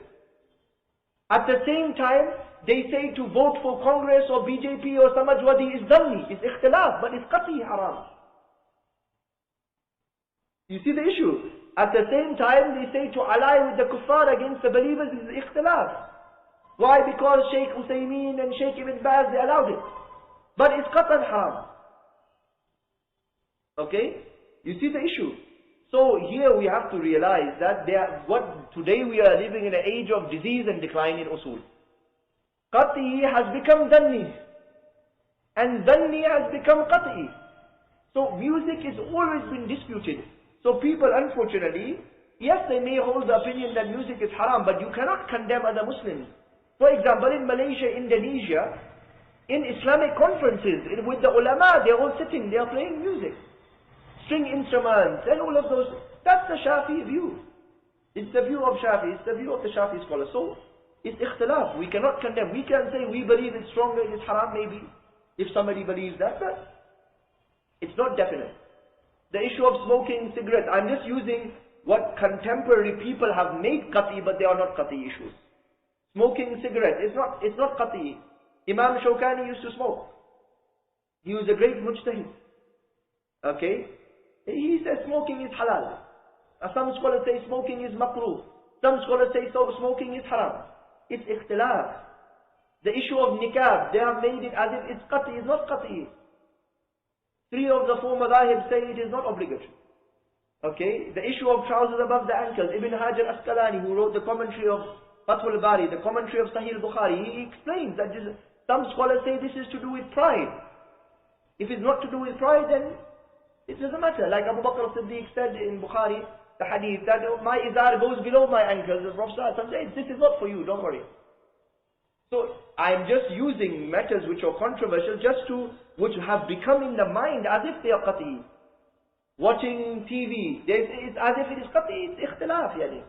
At the same time, they say to vote for Congress or BJP or Samajwadi is dhanni, is ikhtilaf, but it's qat'i haram. You see the issue? At the same time, they say to ally with the kuffar against the believers is ikhtilaf. Why? Because Shaykh Uthaymeen and Shaykh Ibn Baz, they allowed it. But it's qat'an haram. Okay? You see the issue? So here we have to realize that today we are living in an age of disease and decline in usul. Qat'i has become dhanni. And dhanni has become qat'i. So music has always been disputed. So people, unfortunately, yes, they may hold the opinion that music is haram, but you cannot condemn other Muslims. For example, in Malaysia, Indonesia, in Islamic conferences, with the ulama, they're all sitting, they're playing music. String instruments, and all of those. That's the Shafi'i view. It's the view of Shafi'i, it's the view of the Shafi'i scholars. So, it's ikhtilaf. We cannot condemn. We can say we believe it's stronger, it's haram maybe, if somebody believes that, but it's not definite. The issue of smoking cigarettes, I'm just using what contemporary people have made qat'i, but they are not qat'i issues. Smoking cigarettes, it's not qat'i. Imam Shawkani used to smoke. He was a great mujtahid. Okay? He says smoking is halal. Some scholars say smoking is makruh. Some scholars say smoking is haram. It's ikhtilaf. The issue of nikah, they have made it as if it's qat'i, it's not qat'i. 3 of the 4 madahib say it is not obligatory. Okay? The issue of trousers above the ankles, Ibn Hajar Asqalani, who wrote the commentary of Fathul Bari, the commentary of Sahih Bukhari, he explains that some scholars say this is to do with pride. If it's not to do with pride, then it doesn't matter. Like Abu Bakr as-Siddiq said in Bukhari, the hadith that my izar goes below my ankles. The Prophet says, this is not for you, don't worry. So I'm just using matters which are controversial which have become in the mind as if they are qat'i. Watching TV, it's as if it is qat'i, it's ikhtilaf. Yani.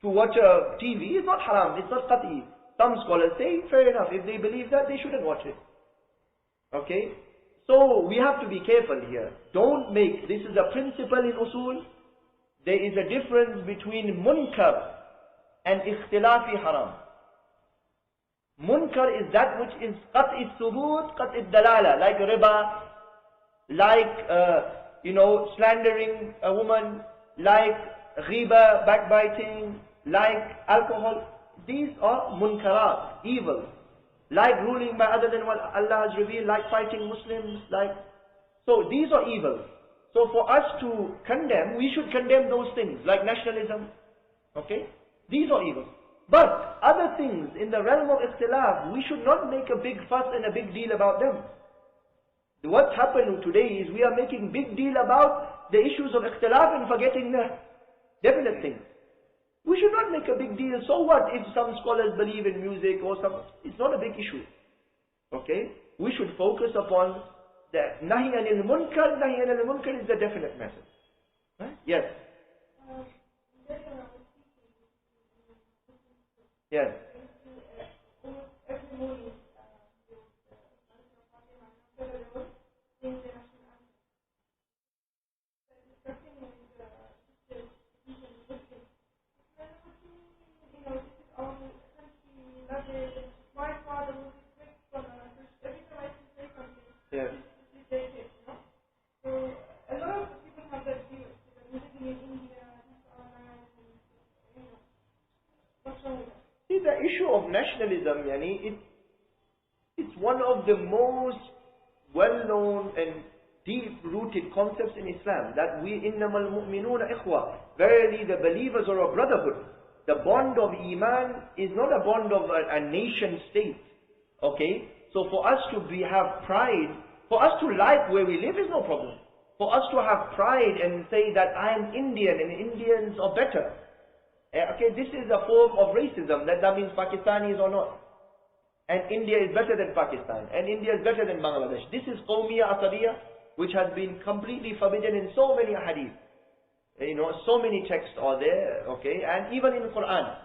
To watch a TV is not haram, it's not qat'i. Some scholars say, fair enough, if they believe that, they shouldn't watch it. Okay? So we have to be careful here. Don't make, this is a principle in usul. There is a difference between munkar and ikhtilafi haram. Munkar is that which is qat'i thubut, qat'i dalala, like riba, like slandering a woman, like ghiba, backbiting, like alcohol. These are munkarat, evil. Like ruling by other than what Allah has revealed, like fighting Muslims, so these are evil. So for us to condemn, we should condemn those things, like nationalism. Okay? These are evil. But other things in the realm of ikhtilaf, we should not make a big fuss and a big deal about them. What's happening today is we are making big deal about the issues of ikhtilaf and forgetting the definite things. We should not make a big deal. So what if some scholars believe in music or some, it's not a big issue. Okay? We should focus upon the nahi anil munkar. Nahi anil munkar is the definite message. Right? Yes. Yes. Yes. So a lot of people have that view. Living in India, what's wrong with that? See, the issue of nationalism, yani, it's one of the most well-known and deep-rooted concepts in Islam, that we innamal mu'minuna ikhwa. Verily the believers are a brotherhood. The bond of Iman is not a bond of a nation state. Okay? So for us to have pride, for us to like where we live is no problem. For us to have pride and say that I am Indian and Indians are better. Okay, this is a form of racism, that means Pakistanis are not. And India is better than Pakistan. And India is better than Bangladesh. This is Qawmiya Asabiyya, which has been completely forbidden in so many hadith. So many texts are there, okay, and even in Quran.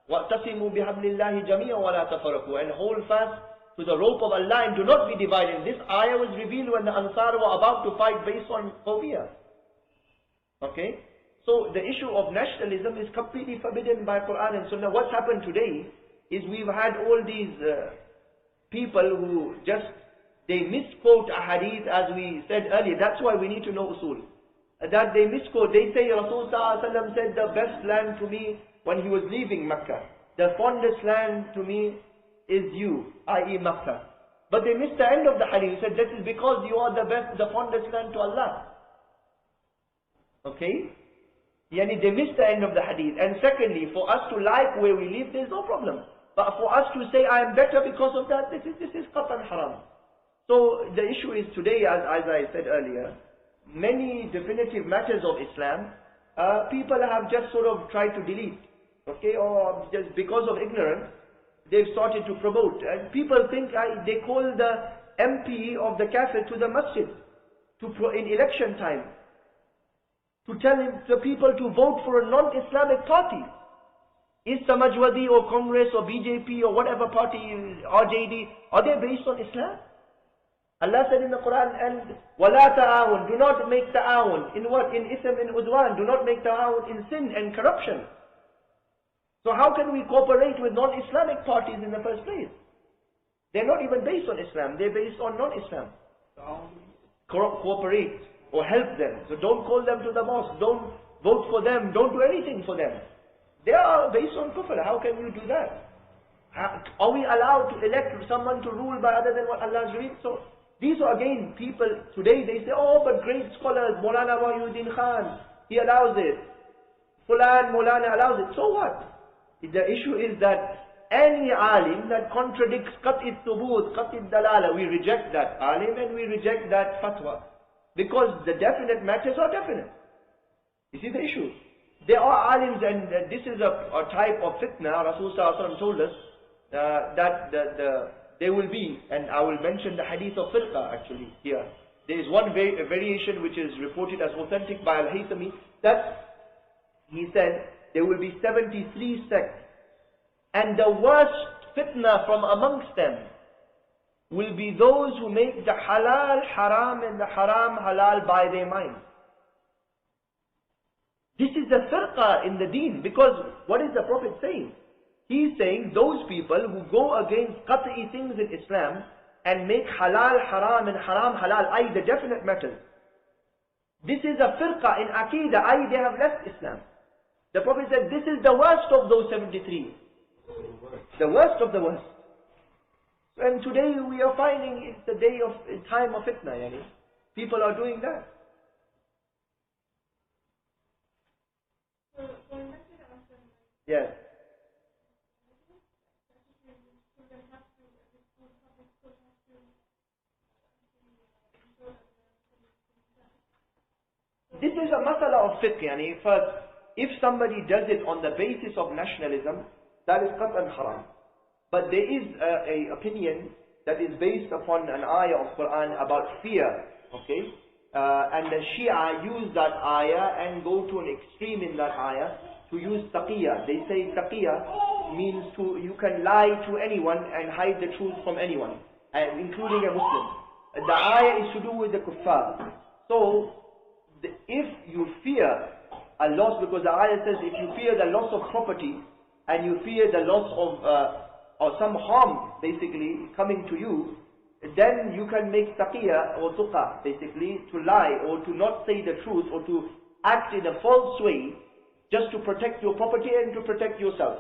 وَاعْتَصِمُوا بِحَبْلِ اللَّهِ جَمِيعًا وَلَا تَفَرَّقُوا, and hold fast to the rope of Allah and do not be divided. This ayah was revealed when the Ansar were about to fight based on Qawmiya. Okay? So the issue of nationalism is completely forbidden by Quran and Sunnah. What's happened today is we've had all these people who they misquote a hadith, as we said earlier. That's why we need to know usul. That they misquote. They say Rasul ﷺ said the best land to me when he was leaving Mecca. The fondest land to me is you, i.e. Mecca. But they missed the end of the hadith. He said this is because you are the fondest land to Allah. Okay? Yani they missed the end of the hadith. And secondly, for us to like where we live, there's no problem. But for us to say I am better because of that, this is qatan haram. So the issue is today, as I said earlier, many definitive matters of Islam, people have just sort of tried to delete. Okay? Or just because of ignorance, they've started to promote. And people think they call the MP of the kafir to the masjid in election time, to tell the people to vote for a non-Islamic party. Is Samajwadi or Congress or BJP or whatever party, RJD, are they based on Islam? Allah said in the Quran, and وَلَا تَعَاوُنْ, do not make ta'awun. In what? In ism, in udwan. Do not make ta'awun in sin and corruption. So how can we cooperate with non-Islamic parties in the first place? They're not even based on Islam. They're based on non-Islam. Cooperate or help them. So don't call them to the mosque. Don't vote for them. Don't do anything for them. They are based on kufr. How can you do that? Are we allowed to elect someone to rule by other than what Allah has revealed? So these are again people, today they say, oh, but great scholars, Maulana Wahyuddin Khan, he allows it. Fulan, Maulana allows it. So what? The issue is that any alim that contradicts qat'i thubut, qat'i dalala, we reject that alim and we reject that fatwa. Because the definite matters are definite. You see the issue? there are alims, and this is a type of fitna. Rasulullah told us that there will be, and I will mention the hadith of firqa actually here. There is one variation which is reported as authentic by Al-Haythami, that he said there will be 73 sects, and the worst fitna from amongst them will be those who make the halal haram and the haram halal by their mind. This is the firqa in the deen, because what is the Prophet saying? He is saying those people who go against qat'i things in Islam and make halal haram and haram halal, i.e. the definite matters. This is a firqa in aqidah, i.e. they have left Islam. The Prophet said this is the worst of those 73. The worst of the worst. And today we are finding it's the time of fitna, yani. People are doing that. Yes. This is a masala of fiqh, yani. First, if somebody does it on the basis of nationalism, that is qat'an haram. But there is a opinion that is based upon an ayah of Quran about fear, okay? And the Shia use that ayah and go to an extreme in that ayah to use taqiyya. They say taqiyya means you can lie to anyone and hide the truth from anyone, including a Muslim. The ayah is to do with the kuffar. So, if you fear a loss, because the ayah says if you fear the loss of property and you fear the loss of or some harm basically coming to you, then you can make taqiyya or tuqa, basically to lie or to not say the truth or to act in a false way just to protect your property and to protect yourself.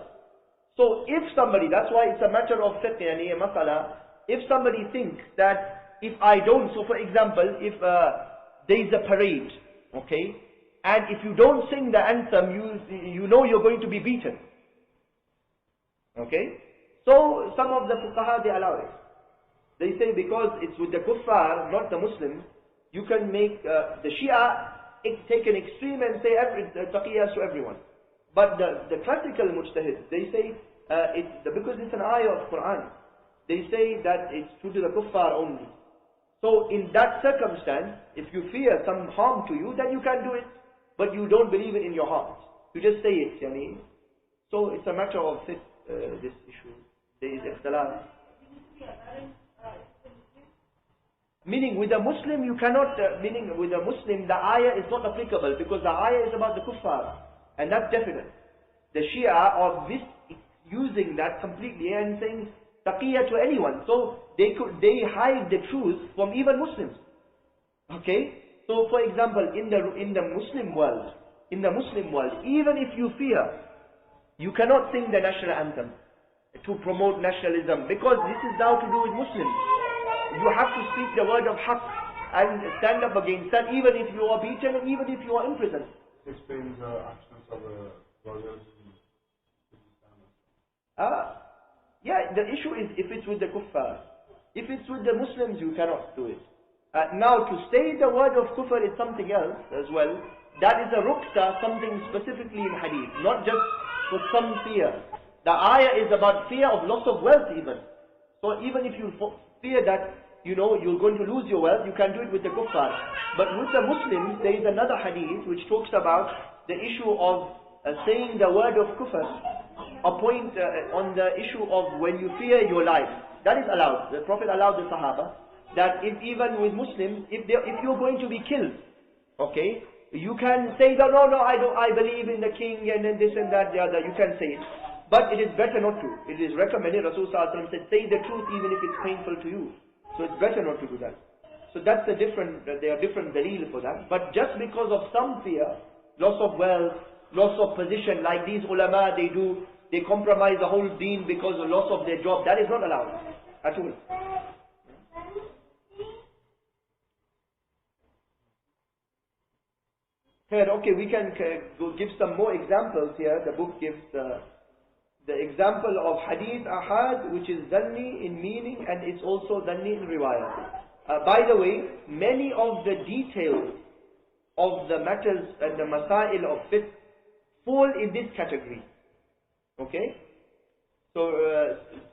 So if somebody, that's why it's a matter of fiqh, yani a masala, if somebody thinks that if I don't, so for example, if there is a parade, okay, and if you don't sing the anthem, you know you're going to be beaten. Okay? So some of the fuqaha, they allow it. They say because it's with the kuffar, not the Muslims, you can make the Shia take an extreme and say taqiyas to everyone. But the classical mujtahid, they say, because it's an ayah of Quran, they say that it's to the kuffar only. So in that circumstance, if you fear some harm to you, then you can do it, but you don't believe it in your heart. You just say it, yani. So it's a matter of this issue. There is ikhtilaf. Meaning with a Muslim you cannot, meaning with a Muslim the ayah is not applicable because the ayah is about the kuffar, and that's definite. The Shia are using that completely and saying taqiyya to anyone. So they hide the truth from even Muslims. Okay? So for example, in the Muslim world, even if you fear, you cannot sing the national anthem to promote nationalism, because this is now to do with Muslims. You have to speak the word of haqq and stand up against that, even if you are beaten and even if you are imprisoned. Explains the actions of brothers in yeah, the issue is if it's with the kuffar. If it's with the Muslims, you cannot do it. Now, to say the word of kufr is something else as well. That is a ruqsa, something specifically in hadith, not just for some fear. The ayah is about fear of loss of wealth even. So even if you fear that, you're going to lose your wealth, you can do it with the kuffar. But with the Muslims, there is another hadith which talks about the issue of saying the word of kufr, a point on the issue of when you fear your life. That is allowed. The Prophet allowed the Sahaba that if even with Muslims, if you're going to be killed, okay, you can say that no, I believe in the king and then this and that, the other. You can say it. But it is better not to. It is recommended. Rasulullah said, say the truth even if it's painful to you. So it's better not to do that. So that's there are different daleel for that. But just because of some fear, loss of wealth, loss of position, like these ulama, they compromise the whole deen because of loss of their job, that is not allowed at all. Okay, we can give some more examples here. The book gives the example of hadith ahad, which is dhanni in meaning and it's also dhanni in riwayah. By the way, many of the details of the matters and the masail of fiqh fall in this category. Okay? So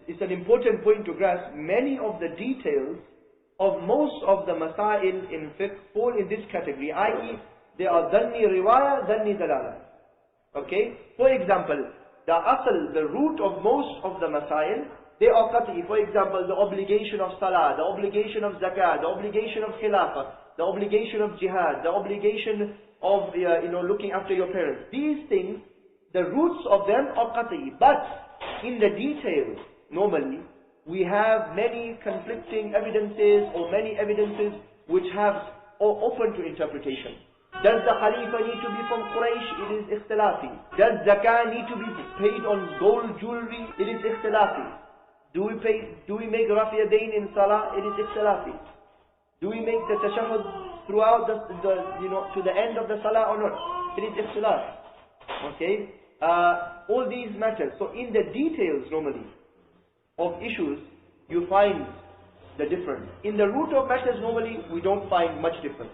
it's an important point to grasp. Many of the details of most of the masail in fiqh fall in this category, i.e. they are dhanni riwaya, dhanni dalala. Okay? For example, the asl, the root of most of the masail, they are qat'i. For example, the obligation of salah, the obligation of zakah, the obligation of khilafah, the obligation of jihad, the obligation of looking after your parents. These things, the roots of them are qat'i. But in the details, normally, we have many conflicting evidences or many evidences which are open to interpretation. Does the Khalifa need to be from Quraysh? It is ikhtilafi. Does zakah need to be paid on gold jewelry? It is ikhtilafi. Do we make rafi yadayn in salah? It is ikhtilafi. Do we make the tashahhud throughout to the end of the salah or not? It is ikhtilaf. Okay? All these matters. So in the details normally of issues, you find the difference. In the root of matters normally, we don't find much difference.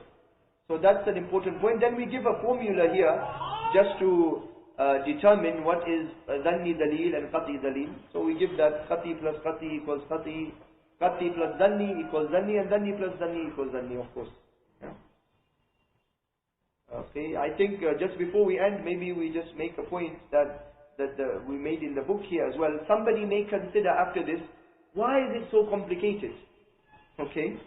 So that's an important point. Then we give a formula here just to determine what is dhanni daleel and qati daleel. So we give that qati plus qati equals qati, qati plus dhanni equals dhanni, and dhanni plus dhanni equals dhanni, of course. Yeah. Okay, I think just before we end, maybe we just make a point that we made in the book here as well. Somebody may consider after this, why is it so complicated? Okay.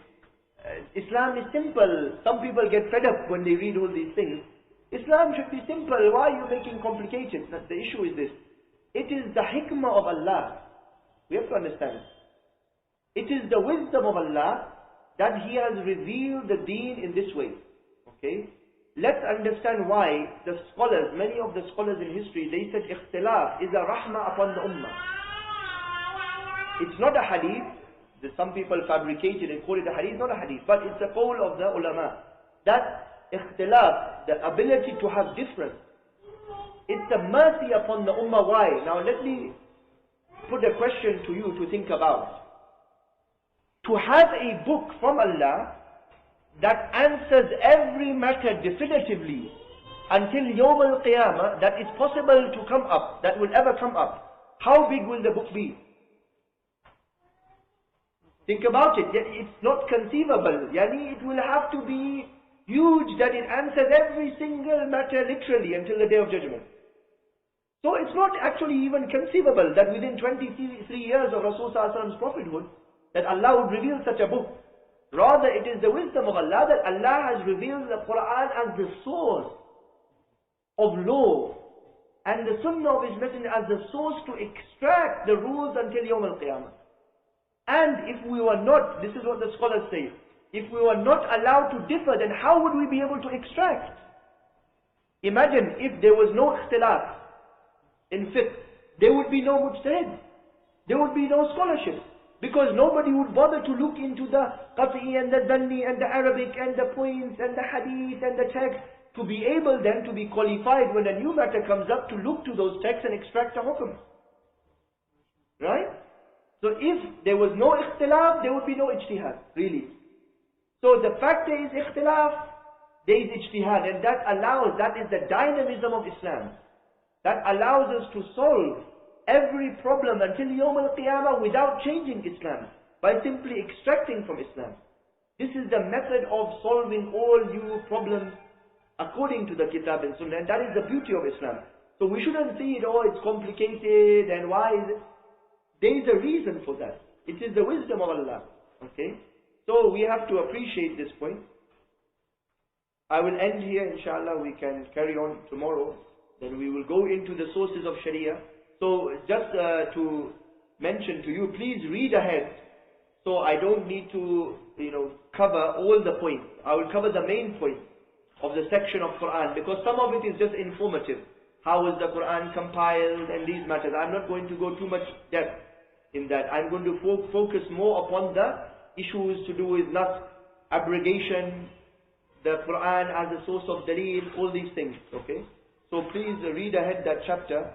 Islam is simple. Some people get fed up when they read all these things. Islam should be simple. Why are you making complicated? The issue is this. It is the hikmah of Allah. We have to understand. It is the wisdom of Allah that He has revealed the deen in this way. Okay? Let's understand why the scholars, many of the scholars in history, they said ikhtilaf is a rahmah upon the ummah. It's not a hadith. Some people fabricate it and call it a hadith. Not a hadith, but it's a qawl of the ulama. That ikhtilaf, the ability to have difference, it's a mercy upon the ummah. Why? Now let me put a question to you to think about. To have a book from Allah that answers every matter definitively until Yawm al-Qiyamah, that is possible to come up, that will ever come up. How big will the book be? Think about it. It's not conceivable. Yani, it will have to be huge, that it answers every single matter literally until the Day of Judgment. So it's not actually even conceivable that within 23 years of Rasul's prophethood, that Allah would reveal such a book. Rather, it is the wisdom of Allah that Allah has revealed the Quran as the source of law, and the Sunnah of His Messenger as the source to extract the rules until Yawm al-Qiyamah. And if we were not, this is what the scholars say, if we were not allowed to differ, then how would we be able to extract? Imagine if there was no ikhtilaf in fiqh, there would be no mujtahid, there would be no scholarship. Because nobody would bother to look into the qat'i and the dhanni and the Arabic and the points and the hadith and the text, to be able then to be qualified when a new matter comes up to look to those texts and extract a hukum. Right? So if there was no ikhtilaf, there would be no ijtihad, really. So the fact there is ikhtilaf, there is ijtihad, and that is the dynamism of Islam. That allows us to solve every problem until Yawm al-Qiyamah without changing Islam, by simply extracting from Islam. This is the method of solving all new problems according to the Kitab and Sunnah, and that is the beauty of Islam. So we shouldn't see it, oh, it's complicated, and why is it? There is a reason for that. It is the wisdom of Allah. Okay? So we have to appreciate this point. I will end here, inshallah. We can carry on tomorrow. Then we will go into the sources of Sharia. So just to mention to you, please read ahead. So I don't need to, cover all the points. I will cover the main points of the section of Quran, because some of it is just informative. How is the Quran compiled and these matters. I'm not going to go too much depth in that. I'm going to focus more upon the issues to do with nas, abrogation, the Quran as a source of Daleel, all these things. Okay? So please read ahead that chapter.